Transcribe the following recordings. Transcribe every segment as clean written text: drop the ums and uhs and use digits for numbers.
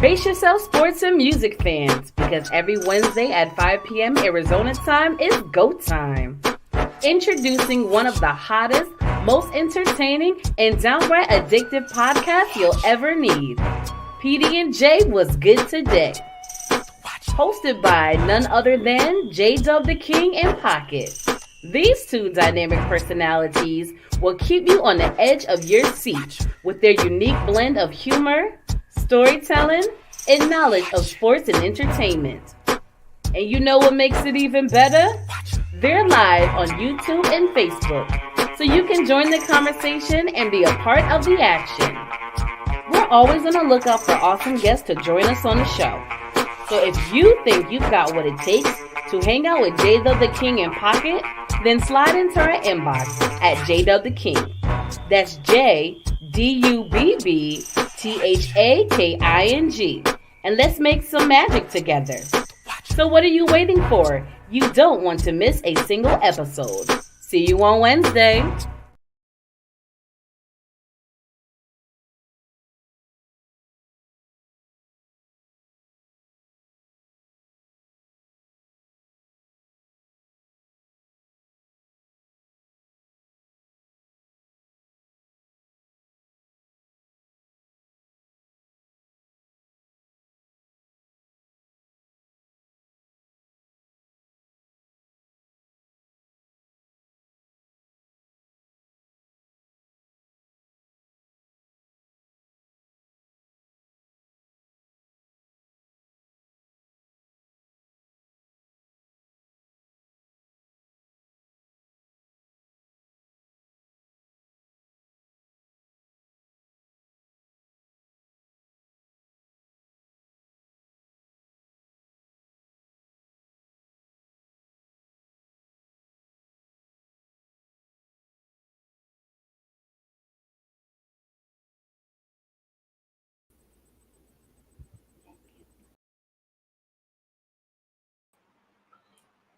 Brace yourself, sports and music fans, because every Wednesday at 5 p.m. Arizona time is go time. Introducing one of the hottest, most entertaining, and downright addictive podcasts you'll ever need. PD&J was good today. Hosted by none other than J-Dub the King and Pocket. These two dynamic personalities will keep you on the edge of your seat with their unique blend of humor, storytelling, and knowledge of sports and entertainment. And you know what makes it even better? They're live on YouTube and Facebook, so you can join the conversation and be a part of the action. We're always on the lookout for awesome guests to join us on the show. So if you think you've got what it takes to hang out with J-Dub the King and Pocket, then slide into our inbox at J-Dub the King. That's JDUBBTHAKING. And let's make some magic together. So what are you waiting for? You don't want to miss a single episode. See you on Wednesday.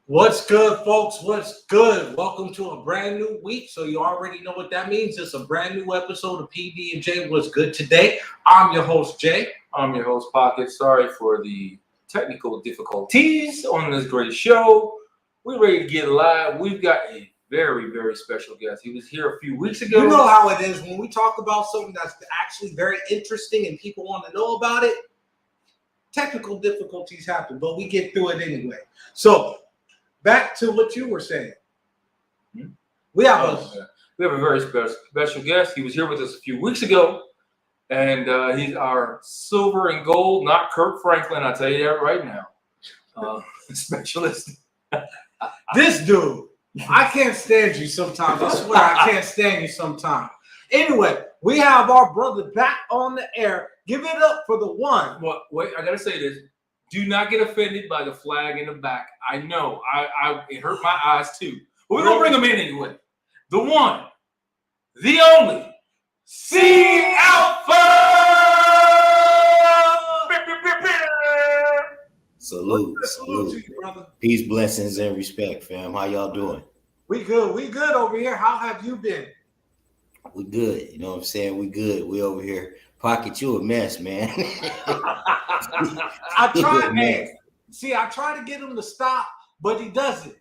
What's good, folks? What's good? Welcome to a brand new week. So you already know what that means. It's a brand new episode of PD&J What's Good Today. I'm your host, Jay. I'm your host, Pocket. Sorry for the technical difficulties on this great show. We're ready to get live. We've got a very, very special guest. He was here a few weeks ago. You know how it is when we talk about something that's actually very interesting and people want to know about it. Technical difficulties happen, but we get through it anyway. So back to what you were saying. We have a very special guest. He was here with us a few weeks ago, and he's our silver and gold, not Kirk Franklin. I'll tell you that right now. Specialist. This dude, I can't stand you sometimes. I swear I can't stand you sometimes. Anyway, we have our brother back on the air. Give it up for the one. Well, wait, I gotta say this. Do not get offended by the flag in the back. I know. It hurt my eyes too. But we're going to bring him in anyway. The one, the only, C Alpha! Salute. To you, brother. Peace, blessings, and respect, fam. How y'all doing? We good over here. How have you been? We good. You know what I'm saying? We good. We over here. Pocket, you a mess, man. I try to get him to stop, but he doesn't.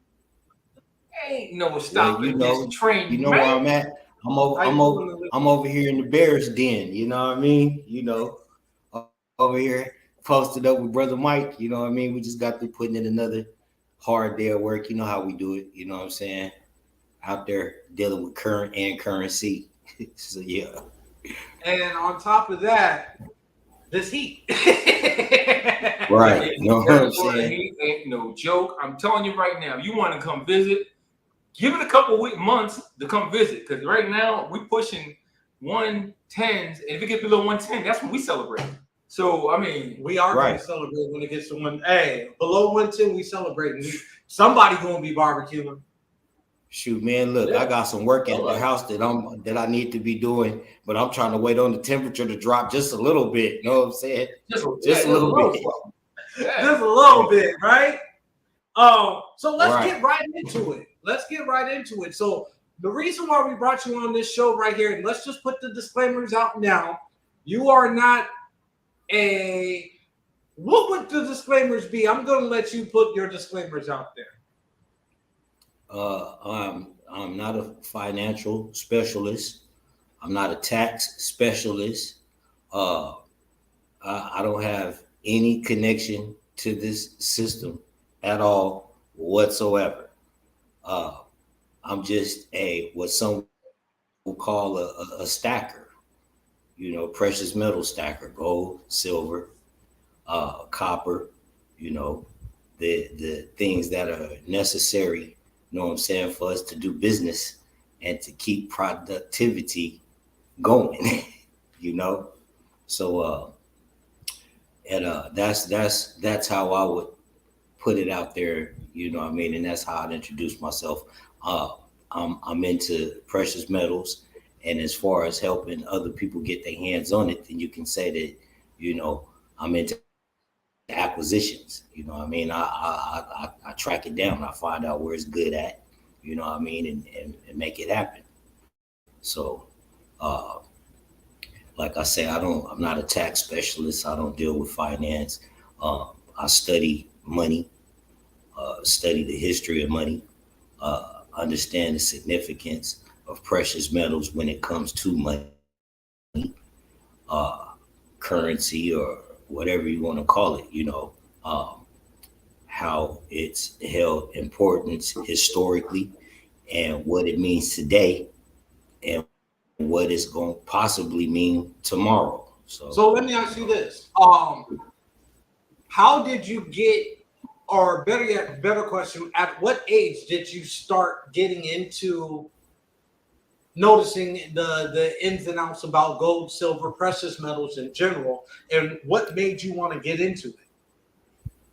Ain't no stopping this train. You know where I'm at? I'm over here in the Bears den. You know what I mean? You know, over here posted up with Brother Mike. You know what I mean? We just got through putting in another hard day of work. You know how we do it. You know what I'm saying? Out there dealing with current and currency. So yeah. And on top of that, this heat. Right. You know what I'm saying? Heat ain't no joke. I'm telling you right now, you want to come visit, give it a couple months to come visit. Because right now, we're pushing 110s. And if it gets below 110, that's when we celebrate. So, I mean, we are going to celebrate when it gets to below 110, we celebrate. Somebody going to be barbecuing. Shoot, man, look, I got some work at the house that I need to be doing, but I'm trying to wait on the temperature to drop just a little bit. You know what I'm saying? Just a little bit. Just a little bit, right? So let's get right into it. So the reason why we brought you on this show right here, and let's just put the disclaimers out now. You are not a what would the disclaimers be? I'm going to let you put your disclaimers out there. I'm not a financial specialist. I'm not a tax specialist. I don't have any connection to this system at all whatsoever. I'm just what some will call a stacker, precious metal stacker, gold, silver, copper, the things that are necessary, what I'm saying, for us to do business and to keep productivity going, So that's how I would put it out there, and that's how I'd introduce myself. I'm into precious metals, and as far as helping other people get their hands on it, then you can say that, I'm into acquisitions. I track it down. I find out where it's good at, and make it happen. So, like I say, I'm not a tax specialist. I don't deal with finance. I study money, study the history of money, understand the significance of precious metals when it comes to money, currency, or whatever you want to call it, how it's held importance historically and what it means today and what it's going to possibly mean tomorrow. So let me ask you this. How did you get, or better yet, better question, at what age did you start getting into noticing the ins and outs about gold, silver, precious metals in general, and what made you want to get into it?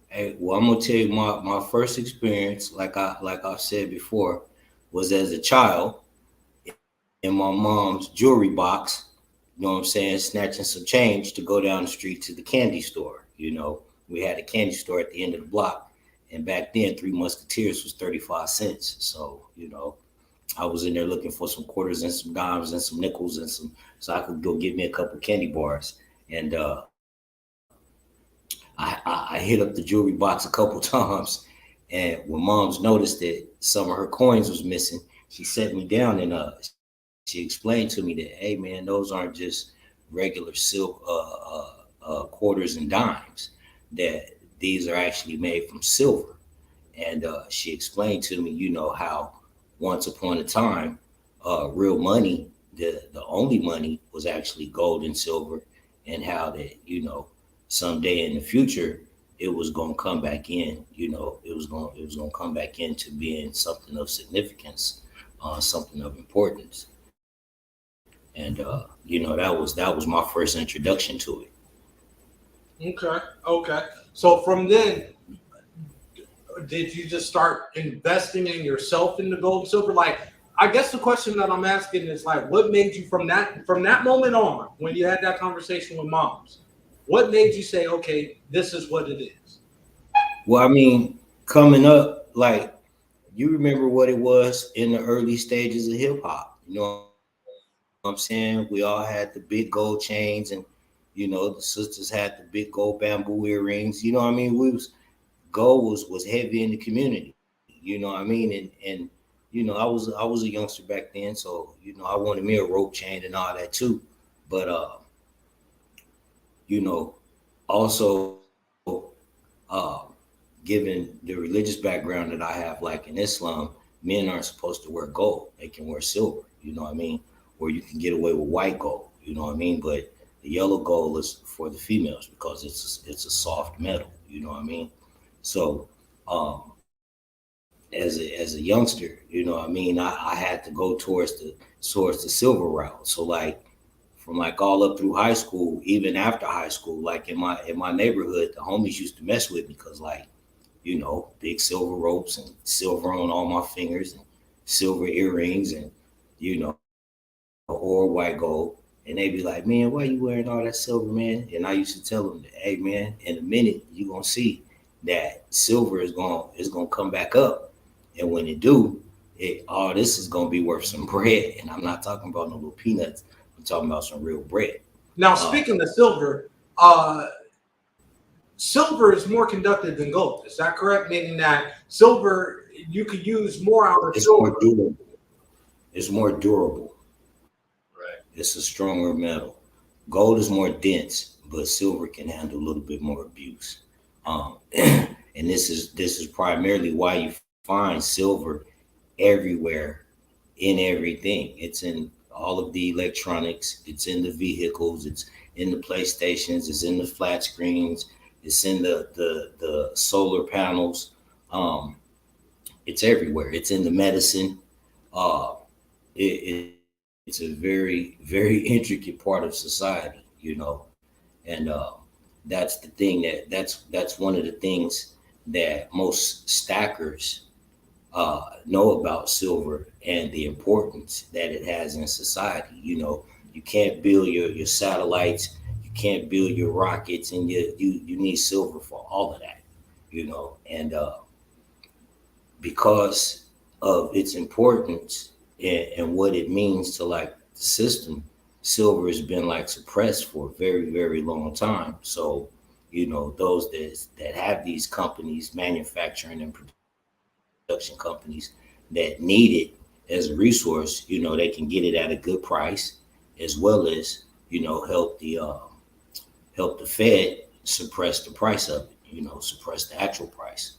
Hey, well, I'm gonna tell you my first experience, like I said before, was as a child in my mom's jewelry box, snatching some change to go down the street to the candy store. We had a candy store at the end of the block, and back then 3 Musketeers was 35 cents. So, I was in there looking for some quarters and some dimes and some nickels and so I could go get me a couple candy bars. And I hit up the jewelry box a couple times, and when Mom's noticed that some of her coins was missing, she set me down and she explained to me that, hey man, those aren't just regular silk quarters and dimes, that these are actually made from silver. And she explained to me, how once upon a time, real money, the only money was actually gold and silver, and how that, someday in the future, it was going to come back in, it was going to come back into being something of significance, something of importance. And, that was my first introduction to it. Okay. So from then, did you just start investing in yourself in the gold and silver? Like, I guess the question that I'm asking is like, what made you from that moment on, when you had that conversation with Moms, what made you say, okay, this is what it is? Well, coming up, like, you remember what it was in the early stages of hip hop, what I'm saying? We all had the big gold chains, and the sisters had the big gold bamboo earrings. Gold was heavy in the community. And I was a youngster back then, so I wanted me a rope chain and all that too. But also given the religious background that I have, like in Islam, men aren't supposed to wear gold. They can wear silver, or you can get away with white gold, but the yellow gold is for the females because it's a soft metal, So as a youngster, I had to go towards the silver route. So like from like all up through high school, even after high school, like in my neighborhood, the homies used to mess with me because like, big silver ropes and silver on all my fingers and silver earrings and, or white gold. And they'd be like, man, why you wearing all that silver, man? And I used to tell them, hey, man, in a minute, you're going to see that silver is going to come back up. And when it do, all this is going to be worth some bread. And I'm not talking about no little peanuts. I'm talking about some real bread. Now, speaking of silver, silver is more conductive than gold. Is that correct? Meaning that silver, you could use more out of It's silver. more durable. It's more durable. Right. It's a stronger metal. Gold is more dense, but silver can handle a little bit more abuse. And this is primarily why you find silver everywhere in everything. It's in all of the electronics. It's in the vehicles. It's in the PlayStations. It's in the flat screens. It's in the solar panels. It's everywhere. It's in the medicine. Uh, it's a very, very intricate part of society, and that's the thing that's one of the things that most stackers know about silver and the importance that it has in society. You can't build your satellites, you can't build your rockets, and you need silver for all of that, and because of its importance and what it means to like the system, silver has been like suppressed for a very, very long time. So, those that have these companies, manufacturing and production companies that need it as a resource, they can get it at a good price, as well as, help the Fed suppress the price of it, suppress the actual price.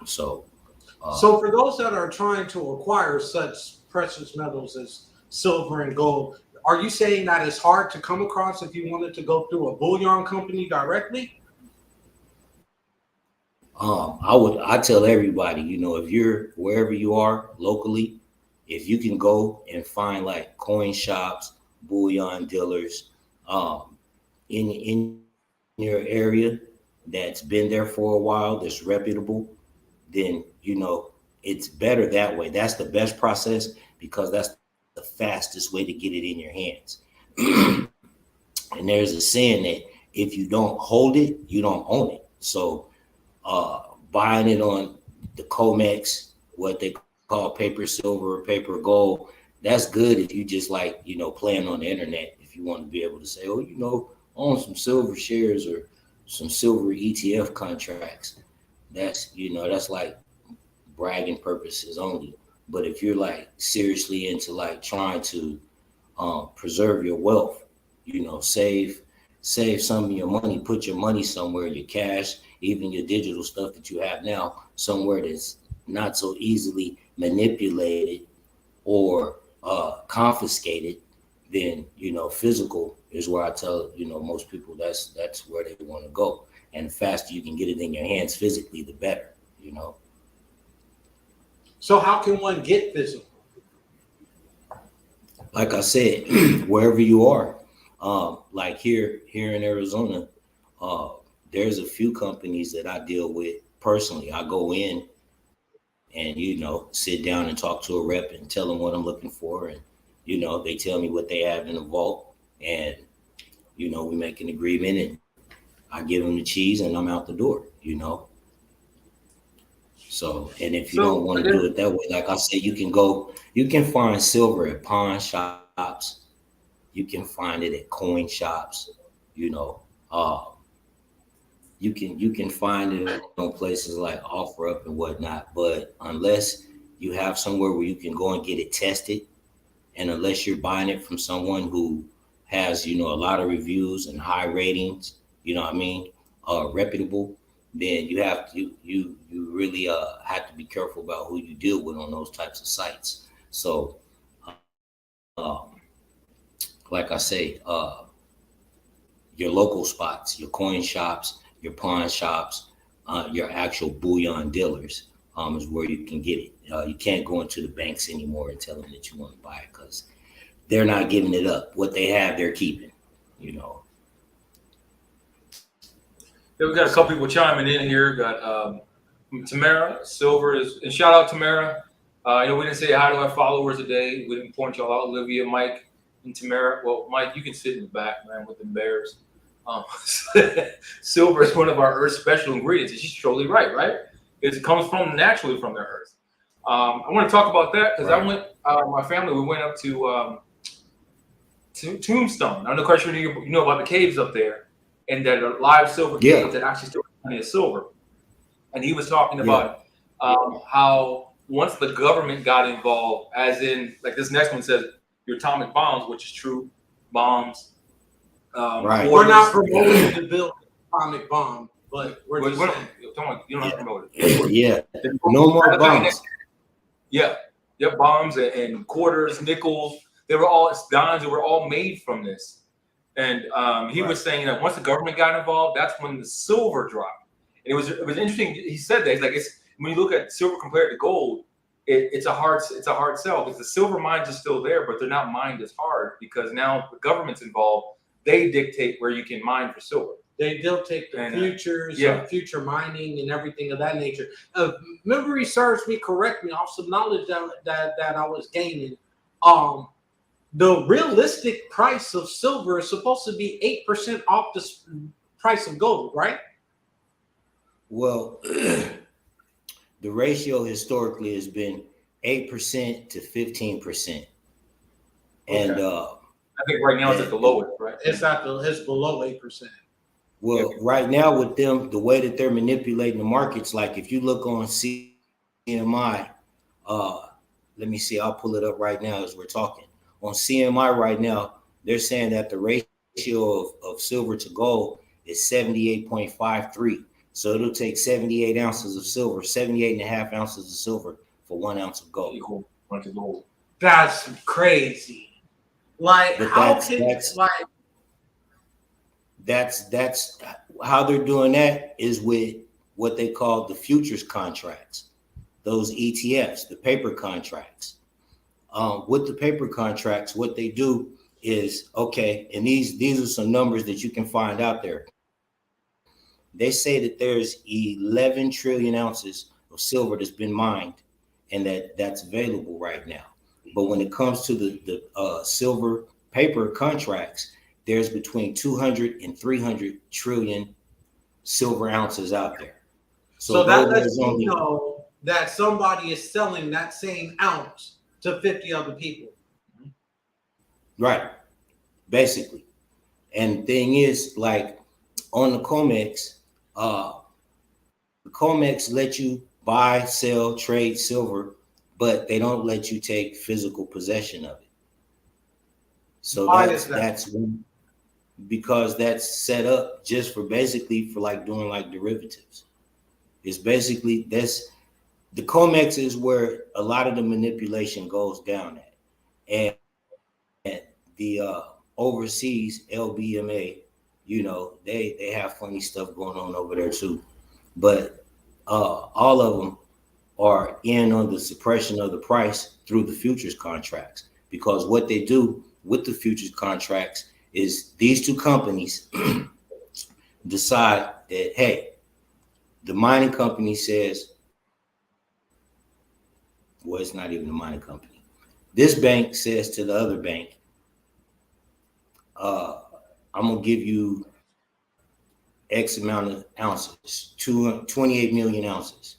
So For those that are trying to acquire such precious metals as silver and gold, are you saying that it's hard to come across if you wanted to go through a bullion company directly? I tell everybody, if you're wherever you are locally, if you can go and find like coin shops, bullion dealers, in your area that's been there for a while, that's reputable, then it's better that way. That's the best process because that's the fastest way to get it in your hands. And there's a saying that if you don't hold it, you don't own it. So buying it on the COMEX, what they call paper silver, paper gold, that's good if you just like, playing on the internet. If you want to be able to say, own some silver shares or some silver ETF contracts, that's like bragging purposes only. But if you're like seriously into like trying to preserve your wealth, save some of your money, put your money somewhere, your cash, even your digital stuff that you have now, somewhere that's not so easily manipulated or confiscated, then physical is where I tell most people that's where they want to go. And the faster you can get it in your hands physically, the better. So how can one get physical? Like I said, wherever you are, like here in Arizona, there's a few companies that I deal with personally. I go in and sit down and talk to a rep and tell them what I'm looking for, and they tell me what they have in the vault, and we make an agreement, and I give them the cheese, and I'm out the door. So, and if you don't want to do it that way, like I said, you can find silver at pawn shops. You can find it at coin shops, you can find it on places like OfferUp and whatnot. But unless you have somewhere where you can go and get it tested, and unless you're buying it from someone who has, a lot of reviews and high ratings, reputable, then you really have to be careful about who you deal with on those types of sites. So, like I say, your local spots, your coin shops, your pawn shops, your actual bullion dealers is where you can get it. You can't go into the banks anymore and tell them that you want to buy it because they're not giving it up. What they have, they're keeping. Yeah, we got a couple people chiming in here. Got Tamara, Silver is, and shout out Tamara. We didn't say hi to our followers today. We didn't point y'all out, Olivia, Mike, and Tamara. Well, Mike, you can sit in the back, man, with the bears. Silver is one of our Earth's special ingredients, and she's totally right? It comes from naturally from the Earth. I want to talk about that because I went, my family, we went up to Tombstone. I'm not quite sure you know about the caves up there. and that are live silver caves that actually still have plenty of silver. And he was talking about how once the government got involved, as in like this next one says your atomic bombs, which is true, bombs. Right. We're not promoting to build an atomic bomb, but we're just saying. You don't have to promote it. Yeah. No more bombs. Yeah. Yeah, bombs and quarters, nickels. They were all dimes. They were all made from this. And he was saying that once the government got involved, that's when the silver dropped. And it was interesting. He said that it's when you look at silver compared to gold, it's a hard sell because the silver mines are still there, but they're not mined as hard because now the government's involved. They dictate where you can mine for silver. They dictate the futures, future mining, and everything of that nature. Memory serves me correctly off some knowledge that I was gaining. The realistic price of silver is supposed to be 8% off the price of gold, right? Well, the ratio historically has been 8% to 15%, and I think right now it's at the lowest, right? It's below 8%. Well, right now with them, the way that they're manipulating the markets, like if you look on CMI, let me see, I'll pull it up right now as we're talking. On CMI right now, they're saying that the ratio of silver to gold is 78.53. So it'll take 78 ounces of silver, 78 and a half ounces of silver for 1 ounce of gold. That's crazy. Like, that's how they're doing that is with what they call the futures contracts, those ETFs, the paper contracts. With the paper contracts, what they do is, and these are some numbers that you can find out there. They say that there's 11 trillion ounces of silver that's been mined and that's available right now. But when it comes to the silver paper contracts, there's between 200 and 300 trillion silver ounces out there. So that lets you know that somebody is selling that same ounce to 50 other people. Right, basically. And the thing is, like on the COMEX, the COMEX let you buy, sell, trade silver, but they don't let you take physical possession of it. So that's because that's set up just for basically for like doing like derivatives. It's basically the COMEX is where a lot of the manipulation goes down at. And the overseas LBMA, they have funny stuff going on over there too. But all of them are in on the suppression of the price through the futures contracts, because what they do with the futures contracts is these two companies decide that, hey, the mining company says, well, it's not even a mining company. This bank says to the other bank, I'm going to give you X amount of ounces, 28 million ounces.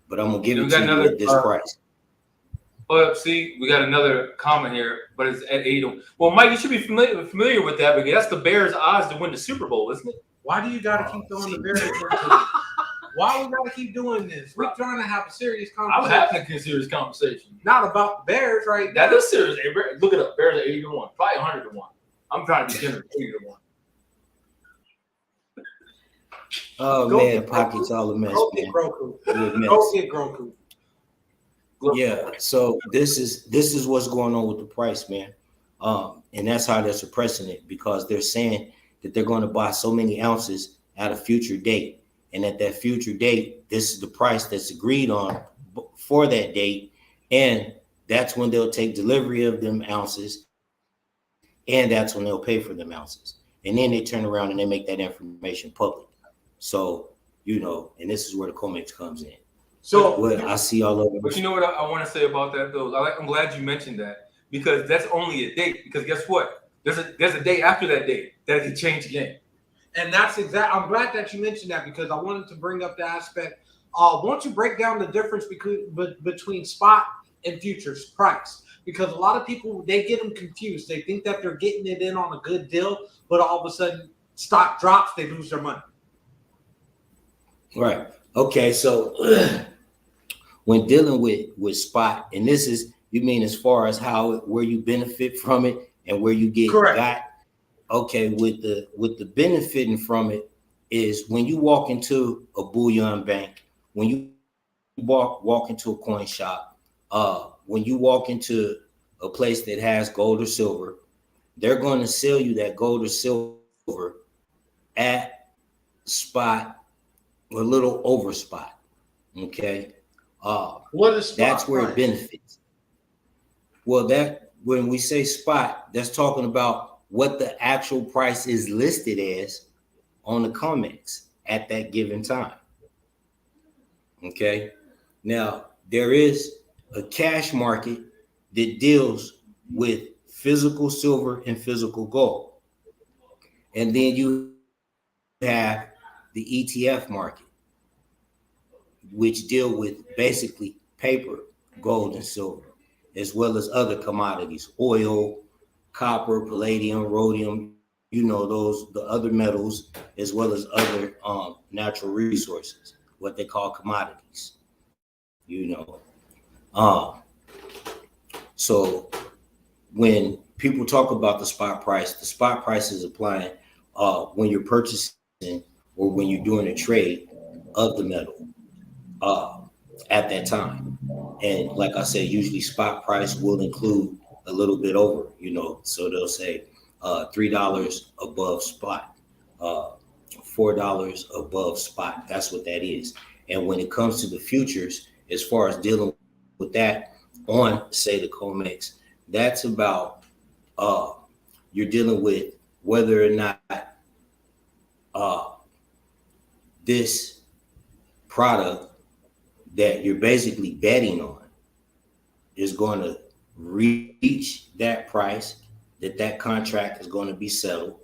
But I'm going to give it to you at this price. Oh, see, we got another comment here, but it's at 8. Well, Mike, you should be familiar with that because that's the Bears' odds to win the Super Bowl, isn't it? Why do you got to keep throwing the Bears? Why we got to keep doing this? We're trying to have a serious conversation. I'm having a serious conversation. Not about the Bears right now. That is serious. Look it up. Bears are 80-1, probably 100-1. I'm trying to be generous. 80-1. Oh man, Pocket's all a mess. Go get Groku. Yeah, so this is what's going on with the price, man. And that's how they're suppressing it, because they're saying that they're going to buy so many ounces at a future date, and at that future date, this is the price that's agreed on for that date, and that's when they'll take delivery of them ounces, and that's when they'll pay for them ounces, and then they turn around and they make that information public. So, and this is where the COMEX comes in. So what I see all over. But you know what I want to say about that though? I'm glad you mentioned that, because that's only a date. Because guess what? There's a day after that date that it can change again. And that's I'm glad that you mentioned that, because I wanted to bring up the aspect. Won't you break down the difference between spot and futures price? Because a lot of people, they get them confused. They think that they're getting it in on a good deal, but all of a sudden stock drops, they lose their money. Right. Okay. So when dealing with spot, and this is, you mean as far as where you benefit from it and where you get Correct. got. Okay. With the benefiting from it is when you walk into a bullion bank, when you walk into a coin shop, when you walk into a place that has gold or silver, they're going to sell you that gold or silver at spot, a little over spot. Okay. What is spot that's where price? It benefits. Well, that when we say spot, that's talking about what the actual price is listed as on the COMEX at that given time. Okay. Now, there is a cash market that deals with physical silver and physical gold. And then you have the ETF market, which deal with basically paper, gold, and silver, as well as other commodities, oil, copper, palladium, rhodium, the other metals, as well as other natural resources, what they call commodities, So when people talk about the spot price is applying when you're purchasing or when you're doing a trade of the metal at that time. And like I said, usually spot price will include a little bit over, so they'll say $3 above spot, $4 above spot. That's what that is. And when it comes to the futures, as far as dealing with that on, say, the COMEX, that's about you're dealing with whether or not this product that you're basically betting on is going to reach that price, that contract is going to be settled,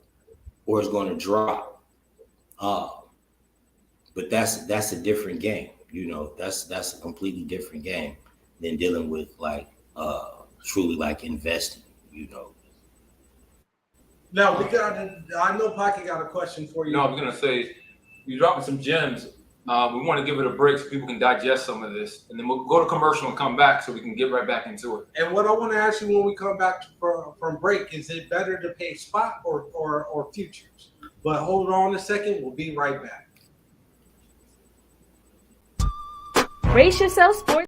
or it's going to drop. But that's a different game. That's a completely different game than dealing with truly like investing. Now I know Pocket got a question for you. No, I was gonna say you're dropping some gems. We want to give it a break so people can digest some of this, and then we'll go to commercial and come back so we can get right back into it. And what I want to ask you when we come back from break, is it better to pay spot or futures? But hold on a second, we'll be right back. Brace yourself, sports.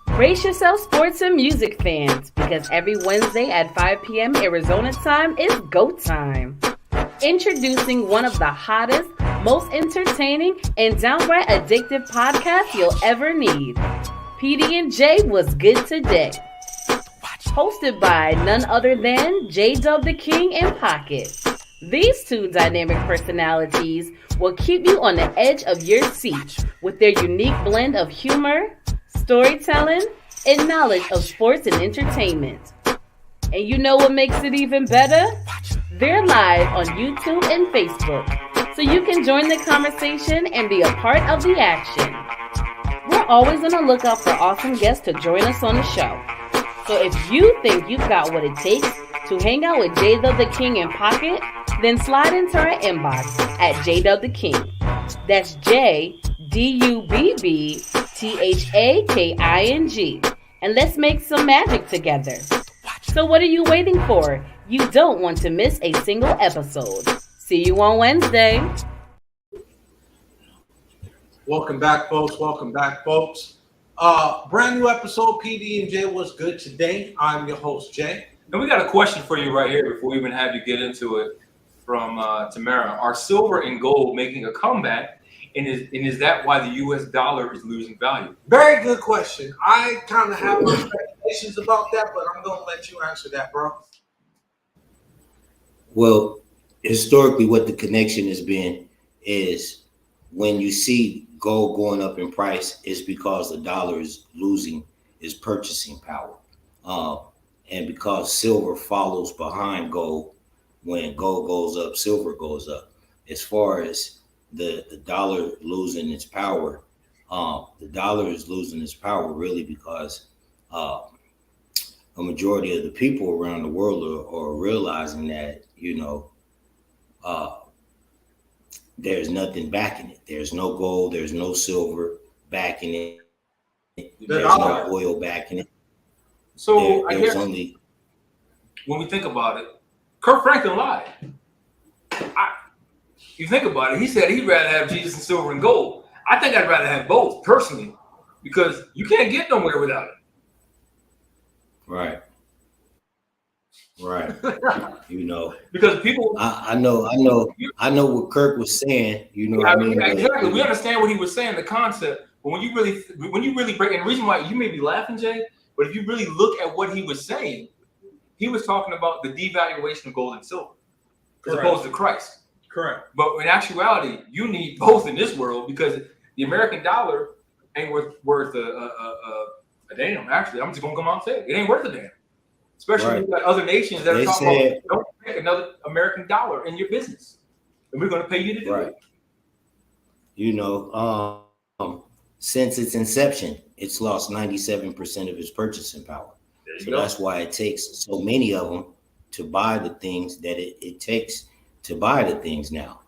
Brace yourself, sports and music fans, because every Wednesday at 5 p.m. Arizona time is go time. Introducing one of the hottest, most entertaining, and downright addictive podcasts you'll ever need. PD&J was good today. Hosted by none other than J-Dub the King and Pocket. These two dynamic personalities will keep you on the edge of your seat with their unique blend of humor, storytelling, and knowledge of sports and entertainment. And you know what makes it even better? They're live on YouTube and Facebook, so you can join the conversation and be a part of the action. We're always on the lookout for awesome guests to join us on the show. So if you think you've got what it takes to hang out with J-Dub the King and Pocket, then slide into our inbox at J-Dub the King. That's JDUBBTHAKING. And let's make some magic together. So what are you waiting for? You don't want to miss a single episode. See you on Wednesday. Welcome back, folks. Brand new episode, PD&J was good today. I'm your host, Jay. And we got a question for you right here before we even have you get into it from Tamara. Are silver and gold making a comeback? And is that why the U.S. dollar is losing value? Very good question. I kind of have my speculations about that, but I'm going to let you answer that, bro. Well, historically, what the connection has been is when you see gold going up in price, it's because the dollar is losing its purchasing power. And because silver follows behind gold, when gold goes up, silver goes up. As far as the dollar losing its power, the dollar is losing its power really because a majority of the people around the world are realizing that, uh, there's nothing backing it. There's no gold, there's no silver backing it, there's no oil backing it. So I there's guess only, when we think about it, Kirk Franklin lied. You think about it, he said he'd rather have Jesus and silver and gold. I think I'd rather have both personally, because you can't get nowhere without it. right. Because people, I know what Kirk was saying. You know what I mean? Exactly. We understand what he was saying, the concept. But when you really break, and the reason why you may be laughing, Jay, but if you really look at what he was saying, he was talking about the devaluation of gold and silver as opposed to Christ. Correct. But in actuality, you need both in this world, because the American dollar ain't worth a damn. Actually, I'm just gonna come out and say it ain't worth a damn. Especially when you got other nations that are talking about, don't take another American dollar in your business, and we're going to pay you to do it. Since its inception, it's lost 97% of its purchasing power. So that's why it takes so many of them to buy the things that it takes to buy the things now.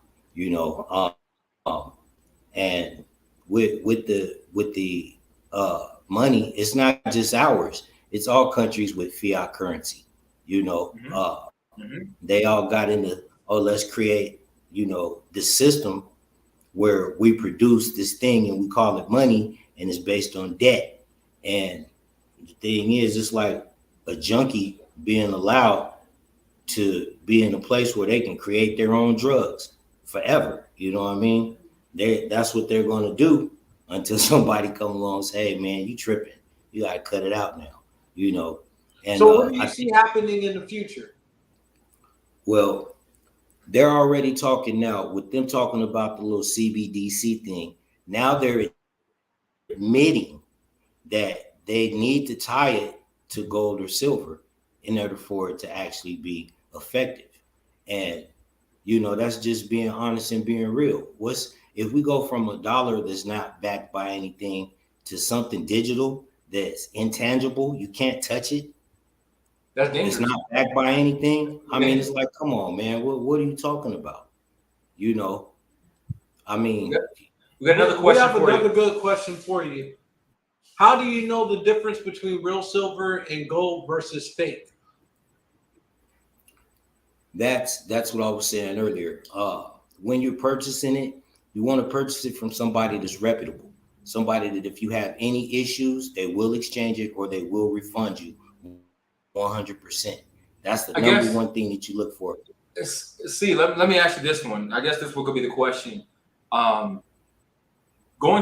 And with the money, it's not just ours. It's all countries with fiat currency. They all got into, let's create, this system where we produce this thing and we call it money, and it's based on debt. And the thing is, it's like a junkie being allowed to be in a place where they can create their own drugs forever. You know what I mean? That's what they're going to do until somebody come along and say, hey, man, you tripping. You got to cut it out now. And so what do you see happening in the future? Well, they're already talking now with them talking about the little CBDC thing. Now they're admitting that they need to tie it to gold or silver in order for it to actually be effective. And, that's just being honest and being real. If we go from a dollar that's not backed by anything to something digital that's intangible, you can't touch it. That's dangerous. It's not backed by anything. I mean, it's like, come on, man. What are you talking about? I mean, we got another question. We have another good question for you. How do you know the difference between real silver and gold versus fake? That's what I was saying earlier. When you're purchasing it, you want to purchase it from somebody that's reputable. Somebody that if you have any issues, they will exchange it or they will refund you 100%. That's the number one thing that you look for. See, let me ask you this one. I guess this will be the question. Going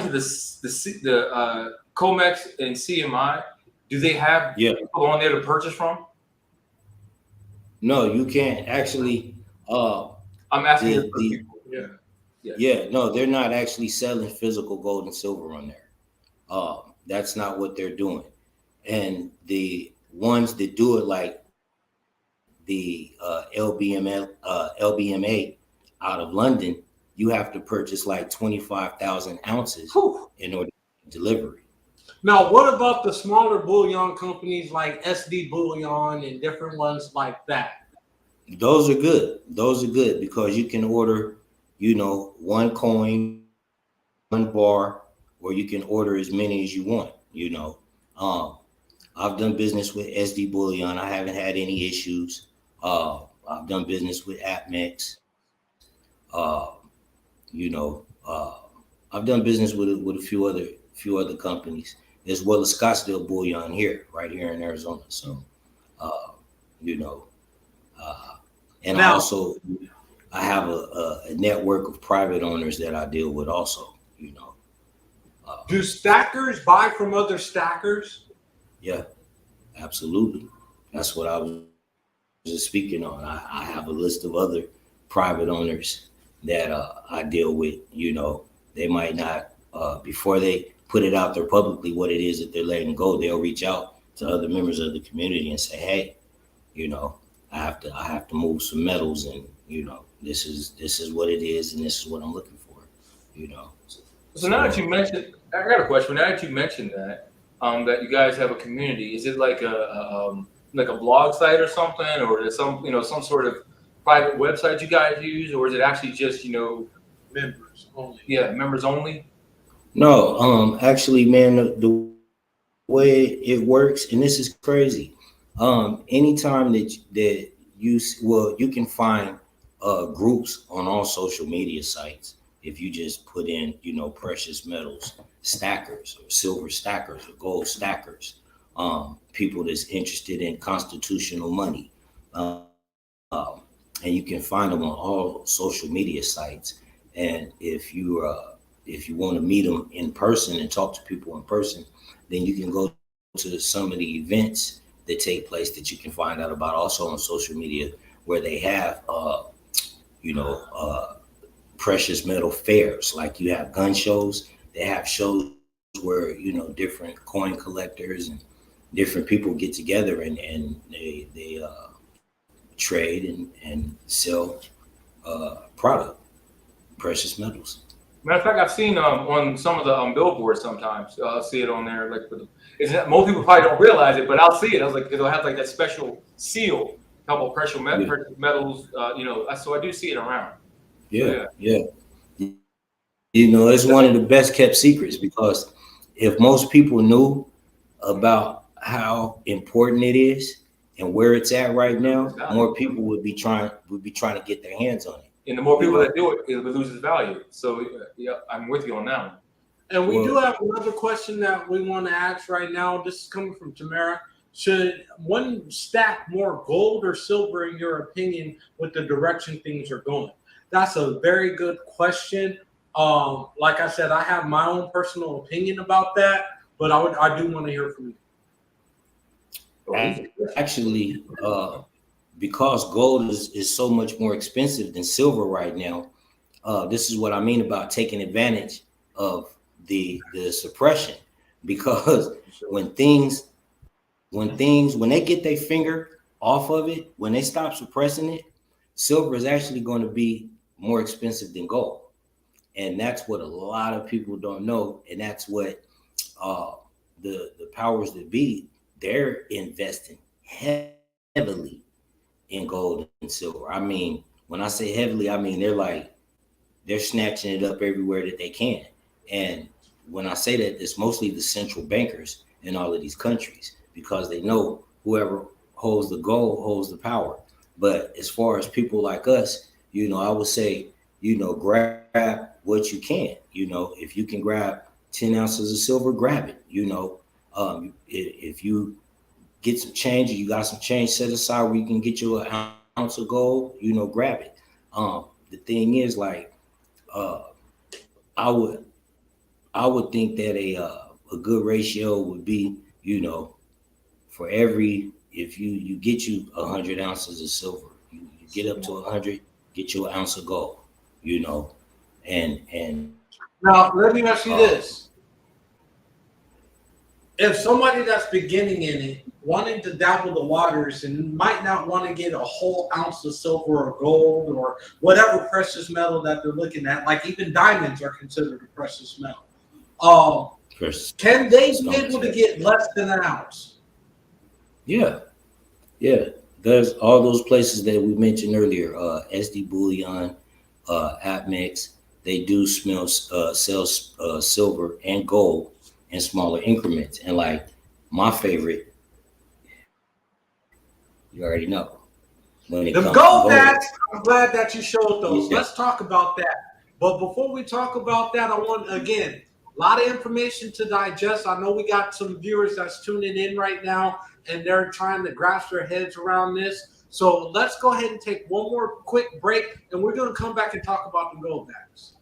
to the COMEX and CMI, do they have people on there to purchase from? No, you can't. Actually, I'm asking people. No, they're not actually selling physical gold and silver on there. That's not what they're doing. And the ones that do it, like the LBMA out of London, you have to purchase like 25,000 ounces in order to deliver it. Now, what about the smaller bullion companies like SD Bullion and different ones like that? Those are good. Those are good because you can order, one coin, one bar, or you can order as many as you want. I've done business with SD Bullion. I haven't had any issues. I've done business with APMEX. I've done business with a few other companies, as well as Scottsdale Bullion right here in Arizona. So, and now, I have a network of private owners that I deal with also. Do stackers buy from other stackers? Yeah, absolutely. That's what I was just speaking on. I have a list of other private owners that I deal with. They might not, before they put it out there publicly what it is that they're letting go, they'll reach out to other members of the community and say, hey, I have to move some metals, and this is what it is, and this is what I'm looking for. So now that you mentioned, I got a question. Now that you mentioned that, that you guys have a community? Is it like a blog site or something, or is it some sort of private website you guys use, or is it actually just Members only. Yeah, members only. No, actually, man, the way it works, and this is crazy. Anytime that you can find groups on all social media sites if you just put in, precious metals stackers, or silver stackers, or gold stackers. People that's interested in constitutional money, and you can find them on all social media sites. And if you want to meet them in person and talk to people in person, then you can go to some of the events that take place that you can find out about also on social media, where they have precious metal fairs. Like you have gun shows, they have shows where different coin collectors and different people get together and they trade and sell precious metals. Matter of fact, I've seen on some of the billboards sometimes. I'll see it on there. Like most people probably don't realize it, but I'll see it. I was like, it'll have like that special seal, a couple of precious metals. So I do see it around. Yeah. It's one of the best kept secrets, because if most people knew about how important it is and where it's at right now, more people would be trying to get their hands on it. And the more people that do it, it loses value. So yeah, I'm with you on that one. And we do have another question that we want to ask right now. This is coming from Tamara. Should one stack more gold or silver, in your opinion, with the direction things are going? That's a very good question. Like I said, I have my own personal opinion about that, but I do want to hear from you. Actually, because gold is so much more expensive than silver right now, this is what I mean about taking advantage of the suppression. Because when they get their finger off of it, when they stop suppressing it, silver is actually going to be more expensive than gold. And that's what a lot of people don't know. And that's what the powers that be, they're investing heavily in gold and silver. I mean, when I say heavily, I mean they're snatching it up everywhere that they can. And when I say that, it's mostly the central bankers in all of these countries, because they know whoever holds the gold holds the power. But as far as people like us, I would say, grab what you can. If you can grab 10 ounces of silver, grab it. If you get some change, or you got some change set aside where you can get you an ounce of gold, grab it. The thing is, like, I would think that a good ratio would be, for every, if you get you 100 ounces of silver, you get up to 100, get you an ounce of gold, and now let me ask you this. If somebody that's beginning in it, wanting to dabble the waters and might not want to get a whole ounce of silver or gold or whatever precious metal that they're looking at, like even diamonds are considered a precious metal. Can they be able to get less than an ounce? Yeah. There's all those places that we mentioned earlier, SD Bullion, APMEX. They do sell silver and gold in smaller increments. And like my favorite, you already know. The gold backs, I'm glad that you showed those. Yeah. Let's talk about that. But before we talk about that, I want, again, a lot of information to digest. I know we got some viewers that's tuning in right now, and they're trying to grasp their heads around this. So let's go ahead and take one more quick break, and we're going to come back and talk about the gold backs.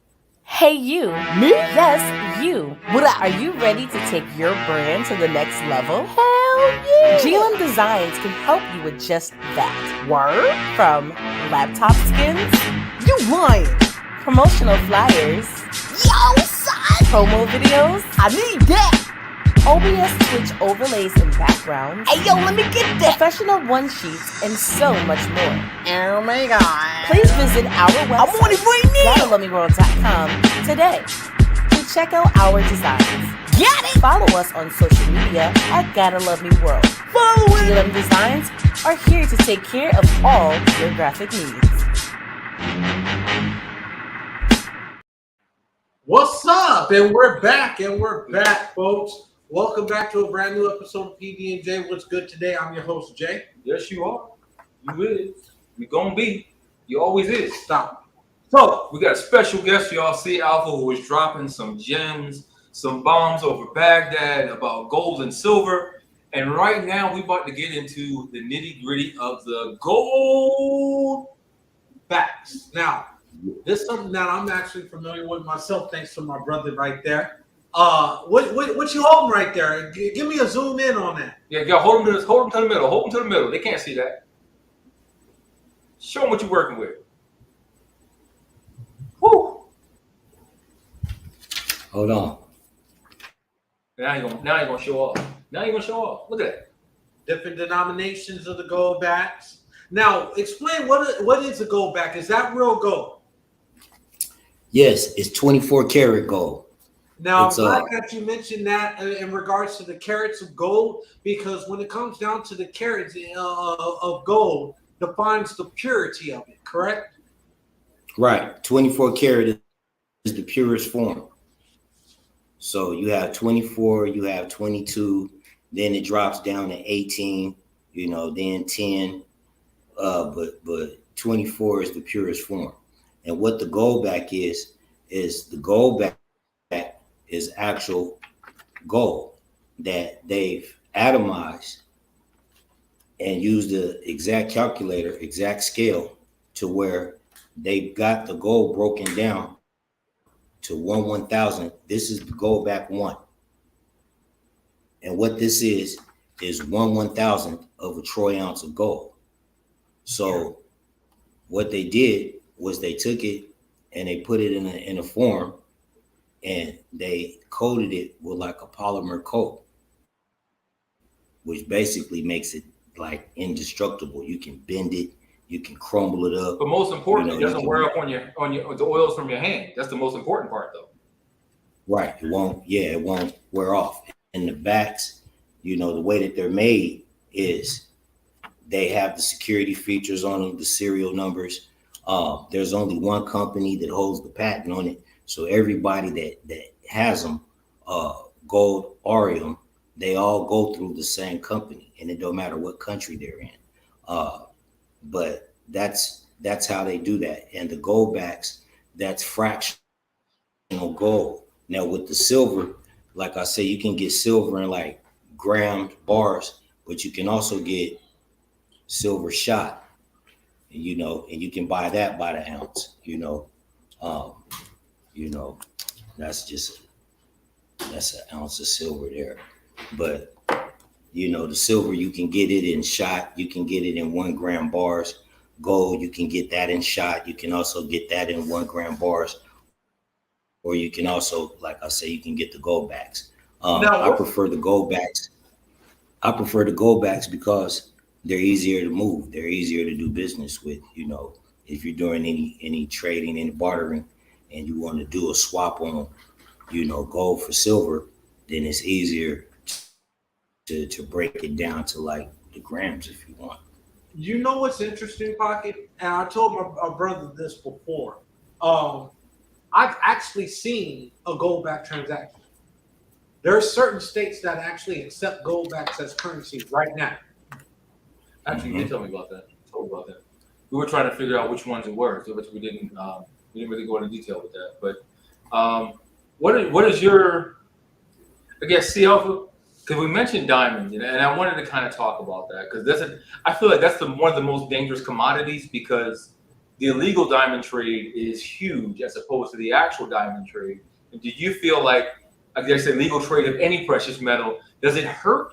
Hey, you. Me? Yes, you. Are you ready to take your brand to the next level? Hell yeah. GLM Designs can help you with just that. Word? From laptop skins? You lying. Promotional flyers. Yo, son. Promo videos. I need that. OBS Twitch overlays and backgrounds. Hey, yo, let me get that. Professional one-sheets and so much more. Oh my God. Please visit our website. I'm on it right now. GuadalumeWorld.com today to check out our designs. Follow us on social media at Gotta Love Me World. GLM Designs are here to take care of all your graphic needs. What's up? And we're back, folks. Welcome back to a brand new episode of PD&J. What's good today? I'm your host, Jay. Yes, you are. You is. You gonna be. You always is. Stop. So we got a special guest, y'all see, Alpha, who is dropping some gems, some bombs over Baghdad about gold and silver. And right now we about to get into the nitty-gritty of the gold Facts. Now, this is something that I'm actually familiar with myself, thanks to my brother right there. What you holding right there? Give me a zoom in on that. Yeah, hold them to the middle. Hold them to the middle. They can't see that. Show them what you're working with. Whoo! Hold on. Now you're gonna show off. Now you're gonna show off. Look at that. Different denominations of the gold backs. Now, explain what is a gold back? Is that real gold? Yes, it's 24 karat gold. Now, I'm glad that you mentioned that in regards to the carats of gold, because when it comes down to the carats of gold, defines the purity of it, correct? Right. 24 karat is the purest form. So you have 24, you have 22, then it drops down to 18, then 10. But 24 is the purest form. And what the gold back is the gold back is actual gold that they've atomized and used the exact calculator, exact scale, to where they've got the gold broken down to 1/1000. This is the gold back 1. And what this is 1/1000th of a troy ounce of gold. So what they did was they took it and they put it in a form and they coated it with like a polymer coat, which basically makes it like indestructible. You can bend it, you can crumble it up. But most importantly, it doesn't wear up on the oils from your hand. That's the most important part, though. Right. It won't wear off. And the backs, the way that they're made is they have the security features on them, the serial numbers. There's only one company that holds the patent on it. So everybody that has them, gold Orium, they all go through the same company, and it don't matter what country they're in. But that's how they do that. And the gold backs, that's fractional gold. Now with the silver, like I say, you can get silver in like grammed bars, but you can also get silver shot, and you can buy that by the ounce, that's an ounce of silver there. But the silver, you can get it in shot, you can get it in 1 gram bars. Gold, you can get that in shot, you can also get that in 1 gram bars, or you can also, like I say, you can get the gold backs. I prefer the gold backs. Because they're easier to move. They're easier to do business with. If you're doing any trading, any bartering, and you want to do a swap on, gold for silver, then it's easier to break it down to like the grams if you want. You know what's interesting, Pocket? And I told my brother this before. I've actually seen a gold back transaction. There are certain states that actually accept gold backs as currency right now. Actually, you did tell me about that. We were trying to figure out which ones it were, so we didn't really go into detail with that. But what is your, I guess, C Alpha? Because we mentioned diamonds, and I wanted to kind of talk about that because I feel like that's one of the most dangerous commodities, because the illegal diamond trade is huge as opposed to the actual diamond trade. And do you feel like, I guess, the illegal trade of any precious metal, does it hurt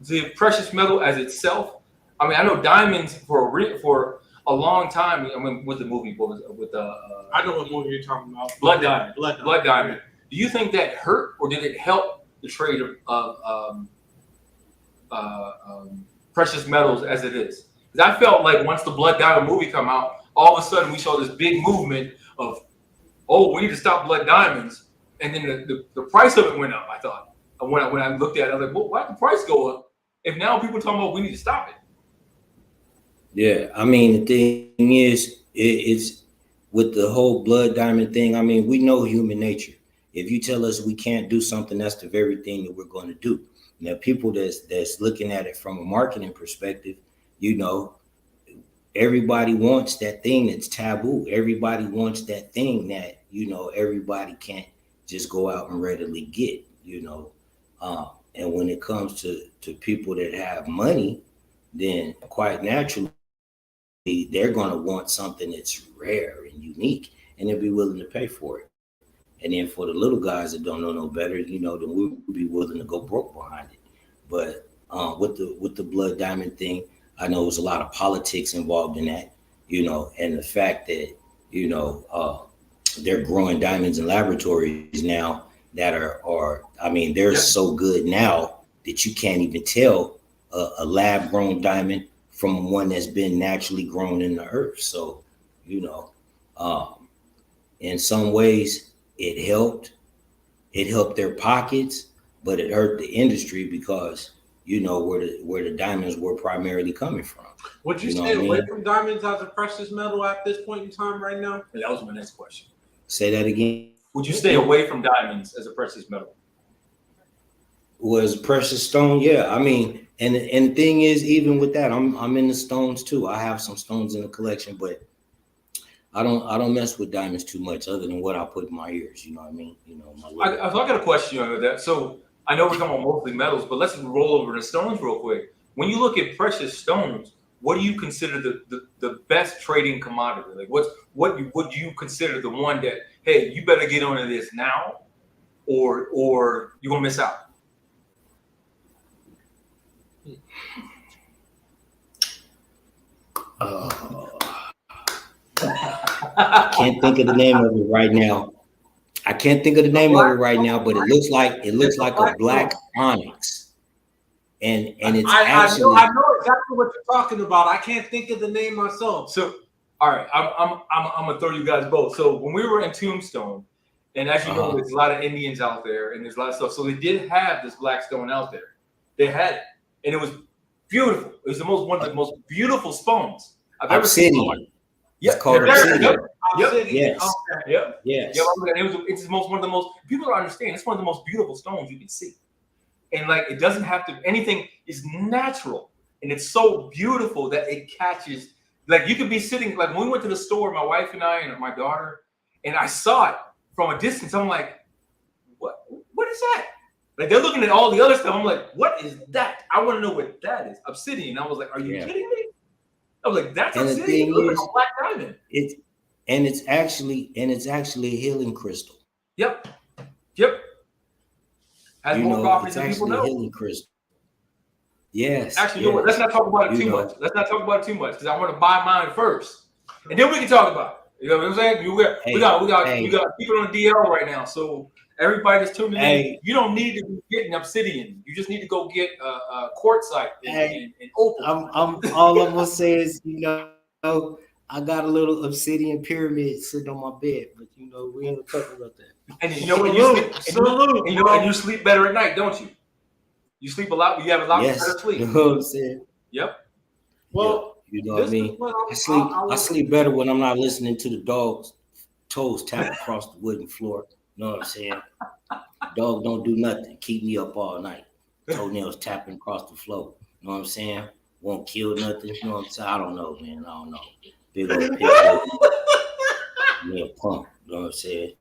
the precious metal as itself? I mean, I know diamonds for a long time. I mean, with the movie, I know what movie you're talking about. Blood Diamond. Do you think that hurt, or did it help the trade of precious metals as it is? Because I felt like once the Blood Diamond movie come out, all of a sudden we saw this big movement of, we need to stop blood diamonds, and then the price of it went up, I thought. when I looked at it, I was like, well, why did the price go up? If now people are talking about we need to stop it. Yeah, I mean, the thing is, it's with the whole blood diamond thing. I mean, we know human nature. If you tell us we can't do something, that's the very thing that we're going to do. Now, people that's looking at it from a marketing perspective, you know, everybody wants that thing that's taboo. Everybody wants that thing that, you know, everybody can't just go out and readily get, you know. And when it comes to people that have money, then quite naturally, they're going to want something that's rare and unique, and they'll be willing to pay for it. And then for the little guys that don't know no better, you know, then we'll be willing to go broke behind it. But with the blood diamond thing, I know there's a lot of politics involved in that, you know, and the fact that, you know, they're growing diamonds in laboratories now that are I mean, they're so good now that you can't even tell a lab grown diamond from one that's been naturally grown in the earth. So, you know, in some ways it helped their pockets, but it hurt the industry because, you know, where the diamonds were primarily coming from. Would you stay away from diamonds as a precious metal at this point in time right now? That was my next question. Say that again. Would you stay away from diamonds as a precious metal? Was precious stone? Yeah, I mean, and the thing is, even with that, I'm in the stones too. I have some stones in the collection, but I don't mess with diamonds too much, other than what I put in my ears. You know what I mean? You know, I got a question on that. So I know we're talking about mostly metals, but let's roll over to stones real quick. When you look at precious stones, what do you consider the best trading commodity? Like what would you consider the one that, hey, you better get onto this now, or you're gonna miss out? Can't think of the name of it right now. I can't think of the name of it right now, but it looks like a black onyx, and it's actually. I know exactly what you're talking about. I can't think of the name myself. So, all right, I'm gonna throw you guys both. So when we were in Tombstone, and as you know, there's a lot of Indians out there, and there's a lot of stuff. So they did have this black stone out there. They had it, and it was beautiful. It was one of the most beautiful stones I've ever seen. Yeah, it's called obsidian. Yes. Okay. Yep. Yes. It's one of the most, people don't understand, it's one of the most beautiful stones you can see. And like, it doesn't have to, anything is natural. And it's so beautiful that it catches, like you could be sitting, like when we went to the store, my wife and I and my daughter, and I saw it from a distance. I'm like, what is that? Like they're looking at all the other stuff. I'm like, what is that? I want to know what that is. Obsidian. I was like, are you kidding me? I was like, that's obsidian. It looks like a black diamond. It's actually a healing crystal. Yep. Has more properties than people know. A healing crystal. Yes. Actually, you know what? Let's not talk about it too much. Let's not talk about it too much because I want to buy mine first, and then we can talk about it. You know what I'm saying? We got people on the DL right now, so everybody that's tuning in, you don't need to be getting obsidian. You just need to go get a quartzite and opal. I'm all I'm gonna say is, you know, I got a little obsidian pyramid sitting on my bed, but you know, we ain't gonna talk about that. And you know when you sleep better at night, don't you? You sleep a lot. You have a lot better sleep. You know what I'm saying? Yep. Well, you know what I mean. I sleep better when I'm not listening to the dog's toes tap across the wooden floor. You know what I'm saying? Dog don't do nothing. Keep me up all night. Toenails tapping across the floor. You know what I'm saying? Won't kill nothing. You know what I'm saying? I don't know, man. I don't know. Big old pig. Me a punk. You know what I'm saying?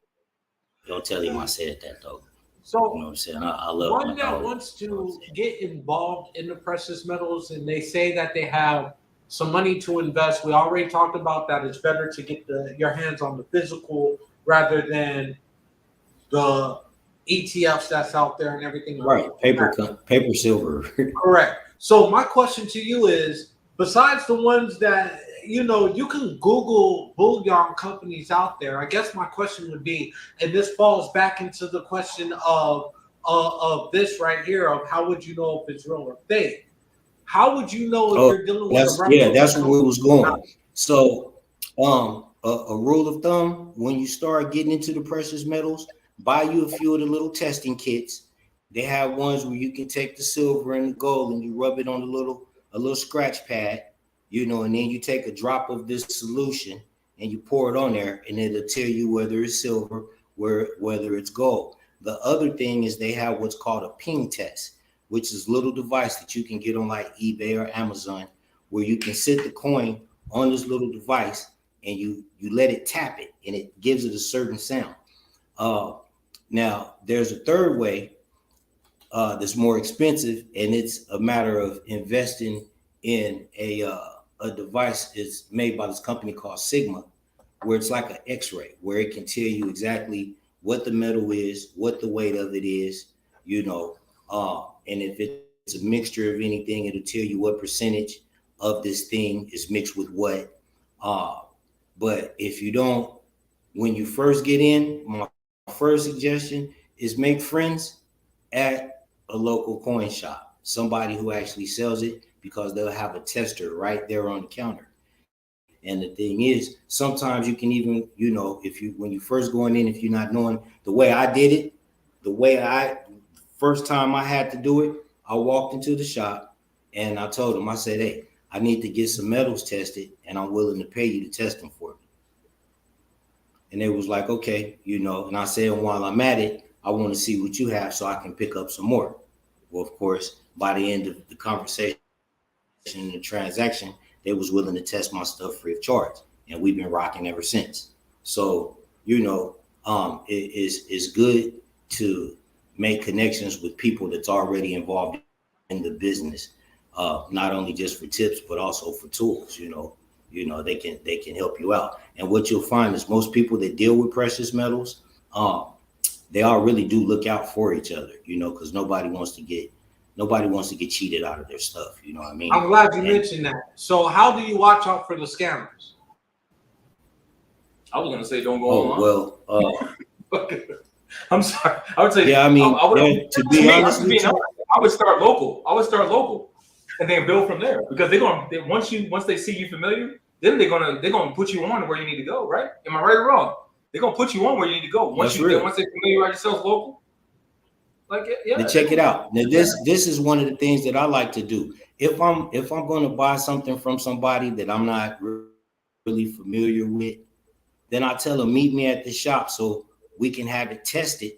Don't tell him I said that though. So you know what I'm saying? I love one that wants to get involved in the precious metals, and they say that they have some money to invest. We already talked about that. It's better to get your hands on the physical rather than the ETFs that's out there and everything. Right, paper silver. Correct. So my question to you is, besides the ones that, you know, you can Google bullion companies out there. I guess my question would be, and this falls back into the question of this right here, of how would you know if it's real or fake? How would you know if you're dealing with a replica? That's where it was going. So a rule of thumb, when you start getting into the precious metals, buy you a few of the little testing kits They have ones where you can take the silver and the gold and you rub it on a little scratch pad, you know, and then you take a drop of this solution and you pour it on there, and it'll tell you whether it's silver, whether it's gold. The other thing is they have what's called a ping test, which is a little device that you can get on like eBay or Amazon, where you can sit the coin on this little device and you let it tap it, and it gives it a certain sound. Now, there's a third way that's more expensive, and it's a matter of investing in a device. It's made by this company called Sigma, where it's like an X-ray, where it can tell you exactly what the metal is, what the weight of it is, you know, and if it's a mixture of anything, it'll tell you what percentage of this thing is mixed with what. But if you don't, when you first get in, my first suggestion is make friends at a local coin shop, somebody who actually sells it, because they'll have a tester right there on the counter. And the thing is, sometimes you can even, you know, when you first going in, if you're not knowing the way I did it, first time I had to do it, I walked into the shop and I told them, I said, hey, I need to get some metals tested and I'm willing to pay you to test them for me. And they was like, okay, you know, and I said, while I'm at it, I want to see what you have so I can pick up some more. Well, of course, by the end of the conversation and the transaction, they was willing to test my stuff free of charge. And we've been rocking ever since. So, you know, it's good to make connections with people that's already involved in the business, not only just for tips, but also for tools. You know, they can help you out. And what you'll find is most people that deal with precious metals, they all really do look out for each other, you know, because nobody wants to get cheated out of their stuff. You know what I mean? I'm glad you mentioned that. So how do you watch out for the scammers? I was gonna say don't go online. Well, I'm sorry. I would say yeah. I mean, to be honest with you, I would start local, and then build from there, because once they see you familiar, then they're gonna put you on to where you need to go. Right? Am I right or wrong? They're gonna put you on where you need to go. Once they familiarize yourself local. Like, yeah. Now check it out. Now this is one of the things that I like to do. If I'm going to buy something from somebody that I'm not really familiar with, then I tell them, meet me at the shop so we can have it tested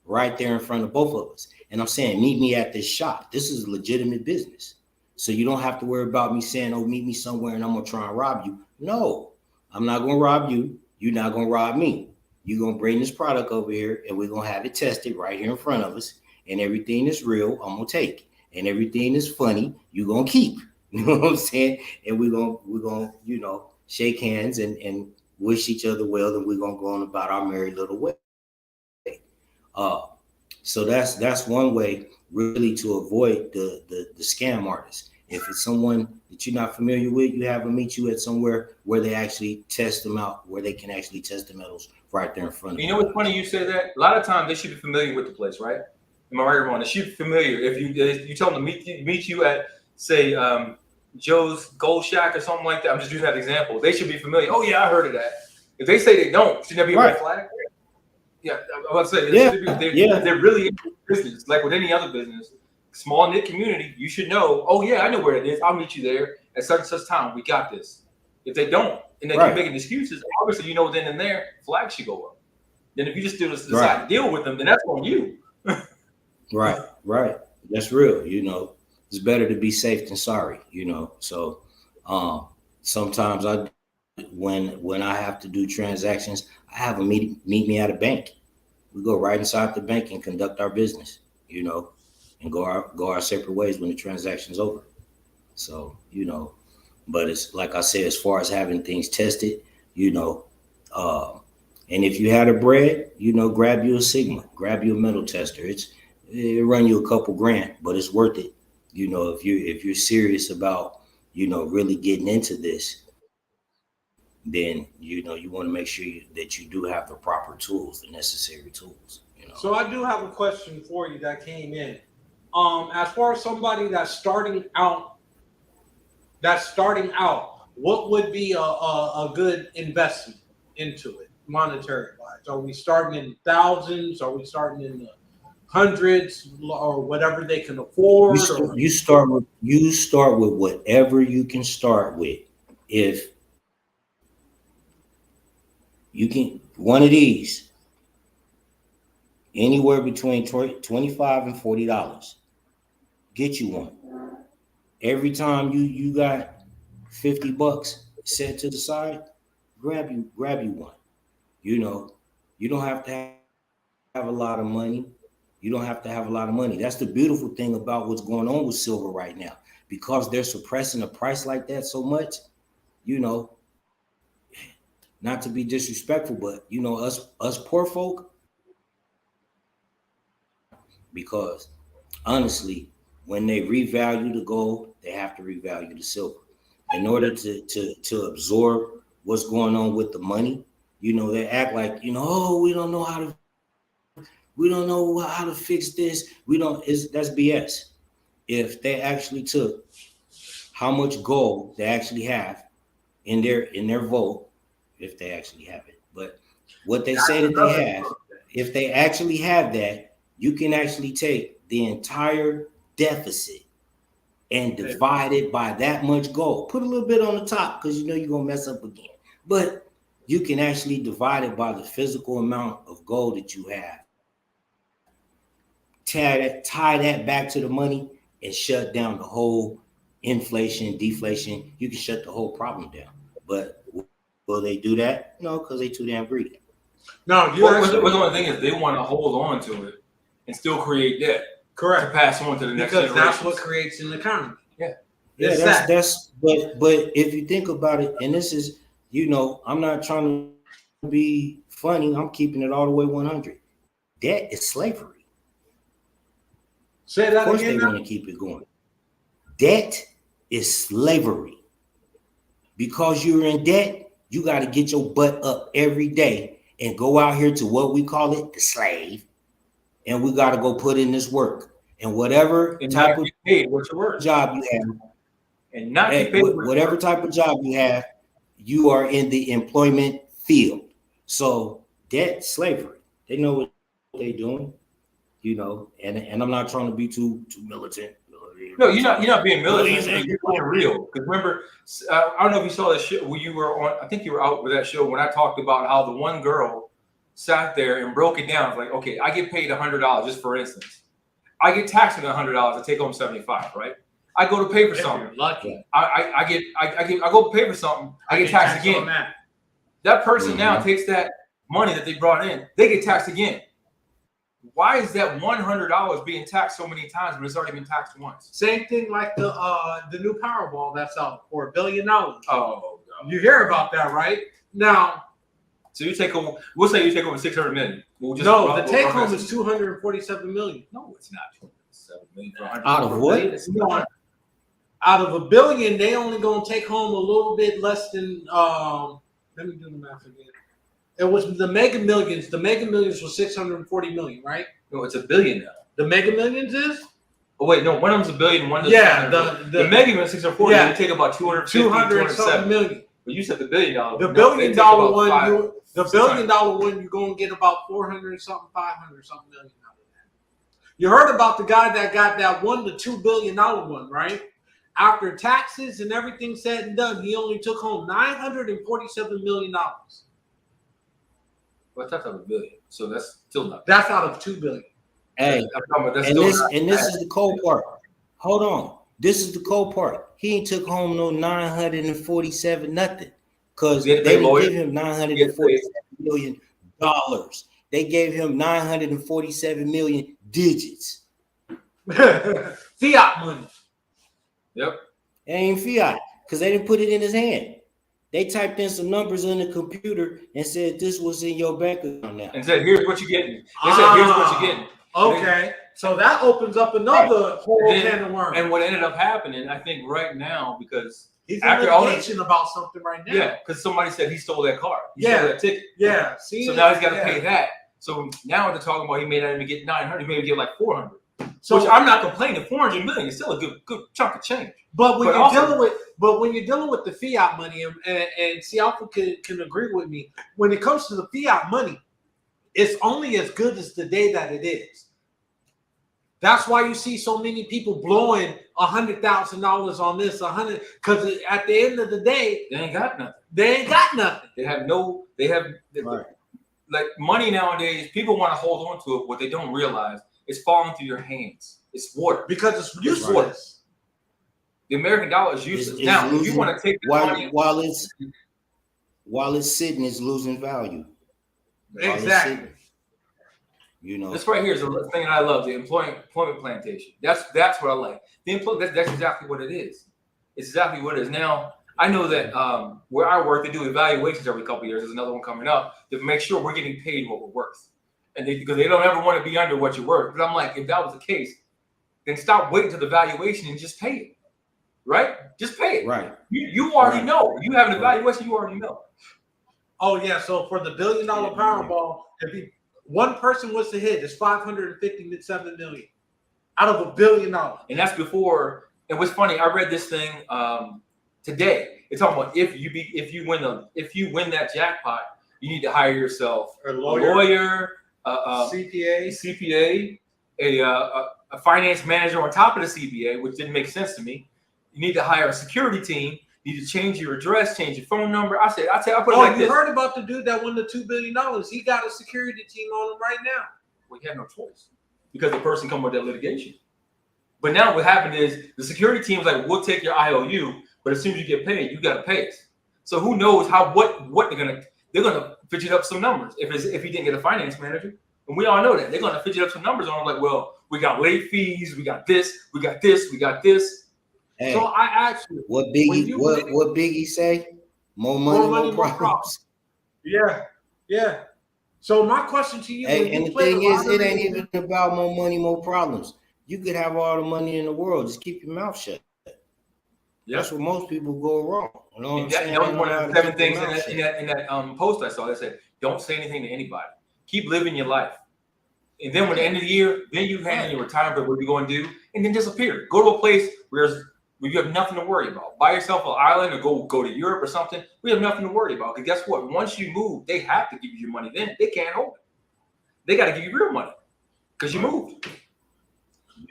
right there in front of both of us. And I'm saying, meet me at this shop. This is a legitimate business. So you don't have to worry about me saying, oh, meet me somewhere and I'm going to try and rob you. No, I'm not going to rob you. You're not going to rob me. You're going to bring this product over here and we're going to have it tested right here in front of us. And everything that's real, I'm going to take. And everything that's funny, you're going to keep. You know what I'm saying? And we're going to, you know, shake hands and wish each other well. And we're going to go on about our merry little way. So that's one way really to avoid the scam artists. If it's someone that you're not familiar with, you have them meet you at somewhere where they actually test them out, where they can actually test the metals right there in front of you. You know what's funny? You say that. A lot of times they should be familiar with the place, right? Am I right or wrong? They should be familiar. If you tell them to meet you at, say, Joe's Gold Shack or something like that. I'm just using that example. They should be familiar. Oh yeah, I heard of that. If they say they don't, should there be a red flag? Yeah, I was about to say, they're really in business, like with any other business. Small knit community, you should know, oh yeah, I know where it is. I'll meet you there at such and such time. We got this. If they don't, and they keep making excuses, obviously you know then and there, flags should go up. Then if you just decide to deal with them, then that's on you. Right. That's real. You know, it's better to be safe than sorry, you know. So sometimes when I have to do transactions, I have them meet me at a bank. We go right inside the bank and conduct our business, you know, and go our separate ways when the transaction's over. So, you know, but it's like I said, as far as having things tested, you know, and if you had a bread, you know, grab you a Sigma, grab you a metal tester. It'll run you a couple grand, but it's worth it. You know, if you're serious about, you know, really getting into this, then, you know, you want to make sure that you do have the proper tools, the necessary tools, you know. So I do have a question for you that came in. As far as somebody that's starting out, what would be a good investment into it, monetary wise? Are we starting in thousands? Are we starting in the hundreds or whatever they can afford. You start with whatever you can start with. If you can, one of these, anywhere between $25 and $40, get you one. Every time you got $50 set to the side, grab you one. You know, you don't have to have a lot of money. You don't have to have a lot of money. That's the beautiful thing about what's going on with silver right now. Because they're suppressing a price like that so much, you know, not to be disrespectful, but you know, us poor folk, because honestly, when they revalue the gold, they have to revalue the silver. In order to absorb what's going on with the money, you know, they act like, you know, oh, we don't know how to fix this. That's BS. If they actually took how much gold they actually have in their vault, if they actually have it, but what they say that they have, if they actually have that, you can actually take the entire deficit and divide it by that much gold. Put a little bit on the top because you know you're gonna mess up again. But you can actually divide it by the physical amount of gold that you have. Tie that back to the money and shut down the whole inflation, deflation. You can shut the whole problem down. But will they do that? No, because they're too damn greedy. No, the only thing is they want to hold on to it and still create debt. Correct. To pass on to the next generation. Because that's what creates an economy. Yeah. That's but if you think about it, and this is, you know, I'm not trying to be funny, I'm keeping it all the way 100. Debt is slavery. Say that again. Of course they want to keep it going. Debt is slavery. Because you're in debt, you got to get your butt up every day and go out here to what we call it, the slave. And we got to go put in this work. And whatever type of job you have, and not get paid whatever type of job you have, you are in the employment field. So debt, slavery. They know what they're doing, you know. And I'm not trying to be too militant. No, you're not being militant. You're being real. Because remember, I don't know if you saw that show where you were on. I think you were out with that show when I talked about how the one girl sat there and broke it down. It's like, okay, I get paid $100, just for instance. I get taxed on $100. I take home $75, right? I go to pay for something. Lucky. I go pay for something. I get taxed again. That person now takes that money that they brought in. They get taxed again. Why is that $100 being taxed so many times when it's already been taxed once? Same thing like the new Powerball that's out for $1 billion. Oh, God. You hear about that, right? Now. So you take home. We'll say you take home 600 million. The take home is 247 million. No, it's not 247 million. Out of what? Out of $1 billion, they only gonna take home a little bit less than. Let me do the math again. It was the Mega Millions. The Mega Millions was 640 million, right? No, it's $1 billion now. The Mega Millions is. Oh wait, no. One of them's $1 billion. One of the Mega Millions 640. Yeah, they take about 200 million. But you said the $1 billion. The $1 billion one. The $1 billion one, you're going to get about 400 something, 500 something million out of that. You heard about the guy that got that $1 to $2 billion one, right? After taxes and everything said and done, he only took home $947 million. Well, that's out of $1 billion, so that's still not. That's out of $2 billion. Hey, this is the cold part. Hold on, this is the cold part. He ain't took home no 947 nothing. Because they didn't give him $947 million. They gave him 947 million digits. Fiat money. Yep. It ain't fiat because they didn't put it in his hand. They typed in some numbers on the computer and said this was in your bank account now. And said, here's what you're getting. They said, here's what you're getting. Okay. So that opens up another whole can of worms. And what ended up happening, I think right now, because he's in litigation about something right now. Yeah, because somebody said he stole that card. He stole that ticket. Yeah. So now he's got to pay that. So now they're talking about he may not even get 900, he may get like 400. So which I'm not complaining. 400 million is still a good chunk of change. But when you're dealing with the fiat money, and Sialfa can agree with me, when it comes to the fiat money, it's only as good as the day that it is. That's why you see so many people blowing $100,000 on this, because at the end of the day, They ain't got nothing. they ain't got nothing. They have Right. like money nowadays. People want to hold on to it. What they don't realize is falling through your hands. It's water Because it's useless. The American dollar is useless. It's Now, if losing, you want to take the money, while it's sitting, it's losing value. While it's Exactly. sitting, you know. this right here is the thing that I love: the employment plantation. That's what I like. That's exactly what it is. It's exactly what it is. Now, I know that where I work, they do evaluations every couple of years. There's another one coming up to make sure we're getting paid what we're worth, and because they don't ever want to be under what you're worth. But I'm like, if that was the case, then stop waiting to the valuation and just pay it. Right? Just pay it. Right. You already know. You have an evaluation. You already know. Oh yeah. So for the $1 billion Powerball, one person was to hit, it's $557 million out of $1 billion. And that's before. And what's funny, I read this thing today. It's talking about if you win that jackpot, you need to hire yourself A a lawyer, CPA, a finance manager on top of the CPA, which didn't make sense to me. You need to hire a security team. You need to change your address, change your phone number. I put it like this. You heard about the dude that won the $2 billion? He got a security team on him right now. We have no choice because the person come with that litigation. But now what happened is the security team's like, we'll take your IOU, but as soon as you get paid, you got to pay us. So who knows what they're gonna fidget up some numbers if he didn't get a finance manager, and we all know that they're gonna fidget up some numbers on him like, well, we got late fees, we got this, we got this, we got this. Hey, So I asked you, what Biggie say? More money, more problems. Yeah. So my question to you, Hey, and the thing is, it ain't even about more money, more problems. You could have all the money in the world, just keep your mouth shut. That's where most people go wrong. You know what I'm saying? That was one of the 7 things in that post I saw. They said, don't say anything to anybody. Keep living your life. And then when the end of the year, then you hand in your retirement, what you're going to do, and then disappear. Go to a place where you have nothing to worry about. Buy yourself an island or go to Europe or something. We have nothing to worry about. Because guess what? Once you move, they have to give you your money then. They can't hold it. They got to give you real money because you moved.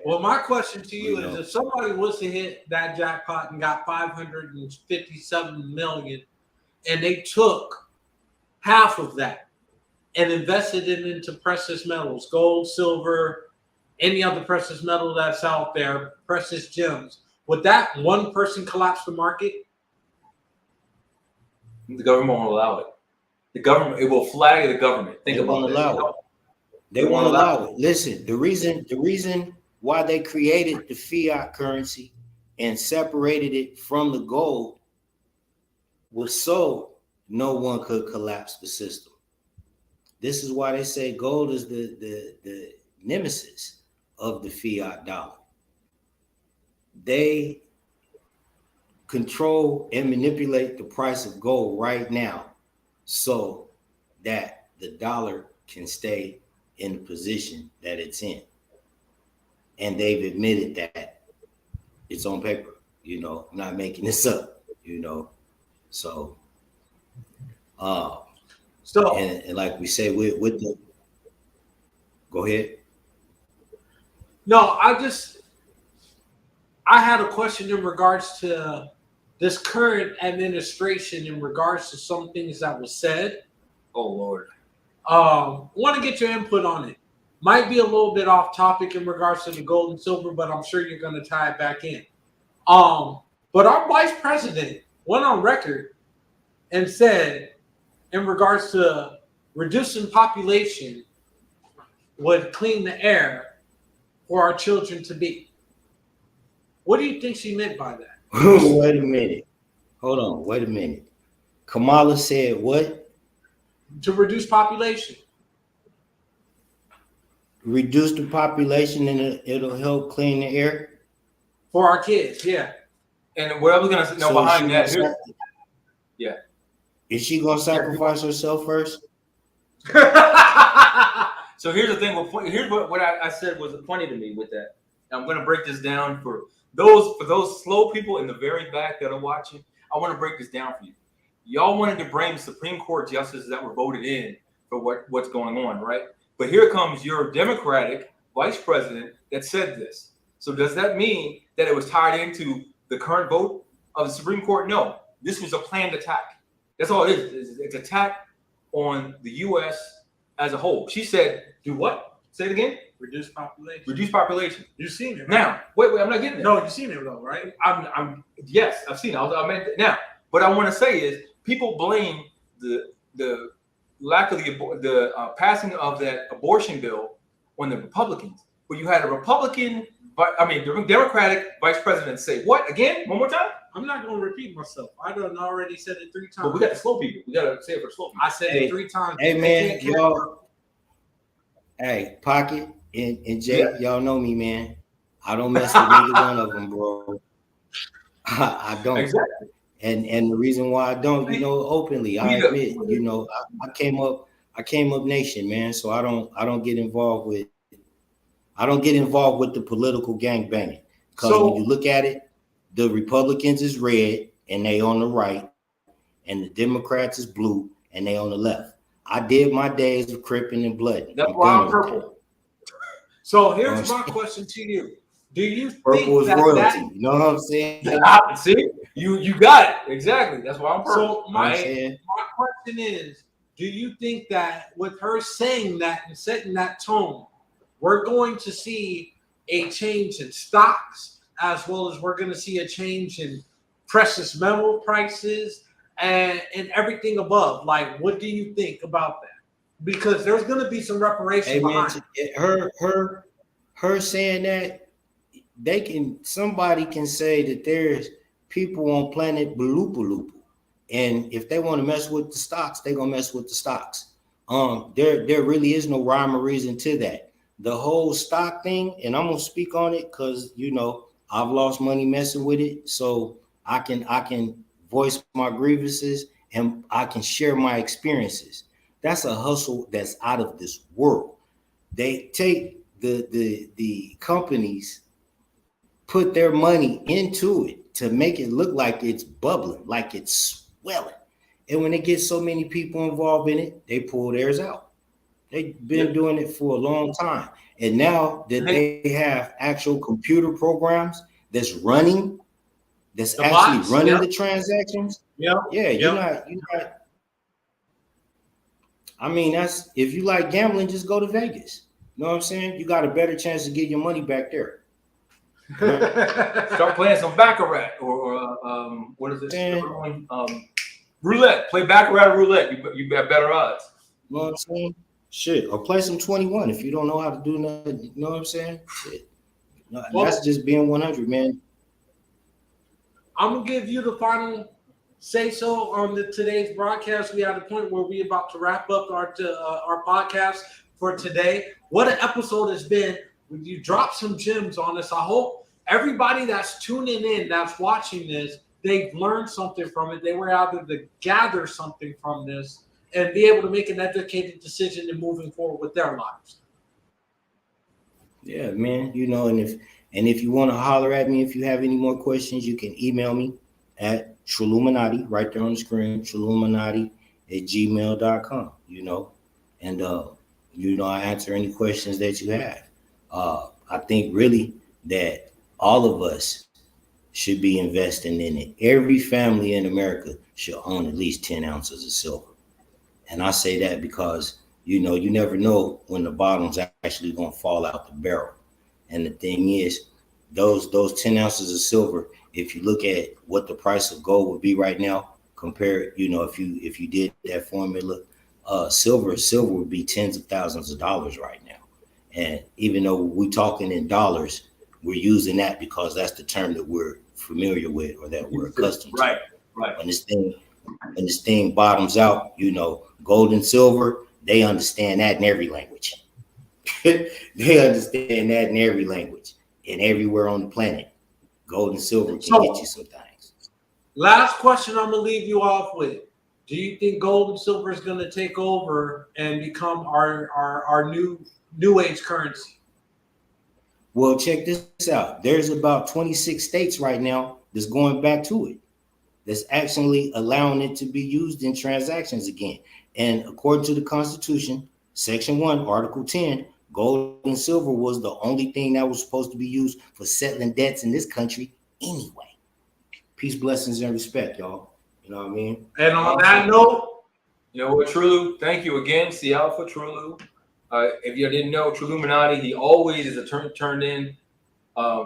Well, my question to you is, if somebody was to hit that jackpot and got $557 million, and they took half of that and invested it into precious metals, gold, silver, any other precious metal that's out there, precious gems, would that one person collapse the market? The government won't allow it. It will flag the government. Think about it. They won't allow it. Listen, the reason why they created the fiat currency and separated it from the gold was so no one could collapse the system. This is why they say gold is the nemesis of the fiat dollar. They control and manipulate the price of gold right now so that the dollar can stay in the position that it's in. And they've admitted that it's on paper, I'm not making this up, So, and like we say with the, go ahead. No, I had a question in regards to this current administration in regards to some things that was said. Oh, Lord. Want to get your input on it. Might be a little bit off topic in regards to the gold and silver, but I'm sure you're going to tie it back in. But our vice president went on record and said, in regards to reducing population, would clean the air for our children to be. What do you think she meant by that? Wait a minute. Hold on. Wait a minute. Kamala said what? To reduce population. Reduce the population and it'll help clean the air? For our kids, yeah. And what I was going to say, behind that, is she going to sacrifice herself first? So here's the thing. Here's what I said was funny to me with that. I'm going to break this down for those slow people in the very back that are watching. I want to break this down for you. Y'all wanted to bring Supreme Court justices that were voted in for what's going on, right? But here comes your Democratic vice president that said this. So does that mean that it was tied into the current vote of the Supreme Court? No, this was a planned attack. That's all it is. It's attack on the U.S. as a whole. She said, do what? Say it again. Reduce population. Reduce population. You've seen it. Right? Now, wait, I'm not getting it. No, you've seen it though, right? Yes, I've seen it. I meant now. What I want to say is people blame the lack of the passing of that abortion bill on the Republicans. But you had a the Democratic vice president say what again? One more time. I'm not going to repeat myself. I done already said it 3 times. But we got to slow people. We got to say it for slow people. I said it 3 times. Hey man, y'all. Hey, Pocket and Jay, y'all know me, man. I don't mess with either one of them, bro. I don't. Exactly. And the reason why I don't, openly, I admit, I came up nation, man. So I don't get involved with the political gang banging. Because when you look at it, the Republicans is red and they on the right, and the Democrats is blue and they on the left. I did my days of cripping and blood. That's why I'm purple. So here's my question to you. Do you purple think is royalty? You know what I'm saying? See, you got it exactly. That's why I'm purple. So my question is: do you think that with her saying that and setting that tone, we're going to see a change in stocks, as well as we're going to see a change in precious metal prices and everything above? Like, what do you think about that? Because there's going to be some reparation behind it. Her saying that. Somebody can say that there's people on planet Baloopa, and if they want to mess with the stocks, they're gonna mess with the stocks. There really is no rhyme or reason to that. The whole stock thing, and I'm gonna speak on it because I've lost money messing with it, so I can voice my grievances and I can share my experiences. That's a hustle that's out of this world. They take the companies, put their money into it to make it look like it's bubbling, like it's swelling. And when they get so many people involved in it, they pull theirs out. They've been doing it for a long time. And now that they have actual computer programs that's running, that's actually running the transactions. You're not. I mean, that's if you like gambling, just go to Vegas. You know what I'm saying? You got a better chance to get your money back there. Start playing some baccarat or what is it? Roulette. Play baccarat or roulette. You got better odds. You know what I'm saying? Shit. Or play some 21 if you don't know how to do nothing. You know what I'm saying? Shit. No, that's just being 100, man. I'm gonna give you the final say so on today's broadcast. We at a point where we about to wrap up our podcast for today. What an episode it's been. You drop some gems on us. I hope everybody that's tuning in, that's watching this, they've learned something from it. They were able to gather something from this and be able to make an educated decision in moving forward with their lives. Yeah, man. And if you want to holler at me, if you have any more questions, you can email me at Shreluminati, right there on the screen, Shreluminati@gmail.com, and I answer any questions that you have. I think really that all of us should be investing in it. Every family in America should own at least 10 ounces of silver. And I say that because, you never know when the bottom's actually going to fall out the barrel. And the thing is, those 10 ounces of silver, if you look at what the price of gold would be right now, compare, if you did that formula, silver would be tens of thousands of dollars right now. And even though we're talking in dollars, we're using that because that's the term that we're familiar with or that we're accustomed to. Right. When this thing bottoms out, gold and silver, they understand that in every language. They understand that in every language and everywhere on the planet. Gold and silver can get you some things. Last question I'm gonna leave you off with. Do you think gold and silver is gonna take over and become our new age currency? Well, check this out. There's about 26 states right now that's going back to it. That's actually allowing it to be used in transactions again. And according to the Constitution, Section 1, Article 10, Gold and silver was the only thing that was supposed to be used for settling debts in this country anyway. Peace, blessings, and respect, y'all. You know what I mean? And on that note, you know what, Trulu, thank you again. See out for Trulu. If you didn't know, Truluminati, he always is a turned in,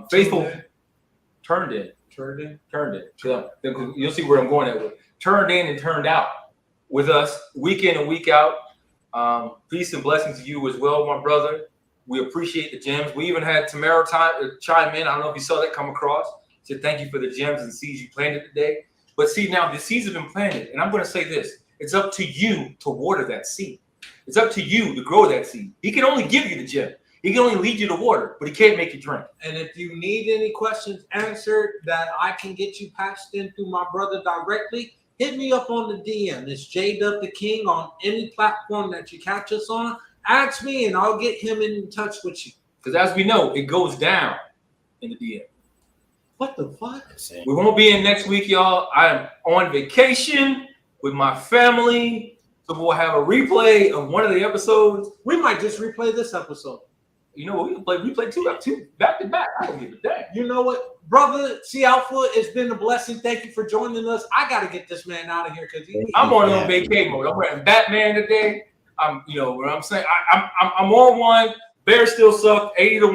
faithful, turned in. So, you'll see where I'm going at with turned in and turned out with us week in and week out. Peace and blessings to you as well, my brother. We appreciate the gems. We even had Tamara chime in. I don't know if you saw that come across. Said thank you for the gems and seeds you planted today. But see, now the seeds have been planted, and I'm going to say this: it's up to you to water that seed. It's up to you to grow that seed. He can only give you the gem. He can only lead you to water, but he can't make you drink. and if you need any questions answered that I can get you patched in through my brother directly, hit me up on the DM. It's J-Dub the King on any platform that you catch us on. Ask me, and I'll get him in touch with you. Because as we know, it goes down in the DM. What the fuck? We won't be in next week, y'all. I am on vacation with my family. So we'll have a replay of one of the episodes. We might just replay this episode. You know what? We can replay two back to back. I don't give a damn. You know what, brother? C Alpha, it's been a blessing. Thank you for joining us. I got to get this man out of here because I'm on a vacation mode. I'm wearing Batman today. You know what I'm saying? I'm on one. Bears still suck. 80-1.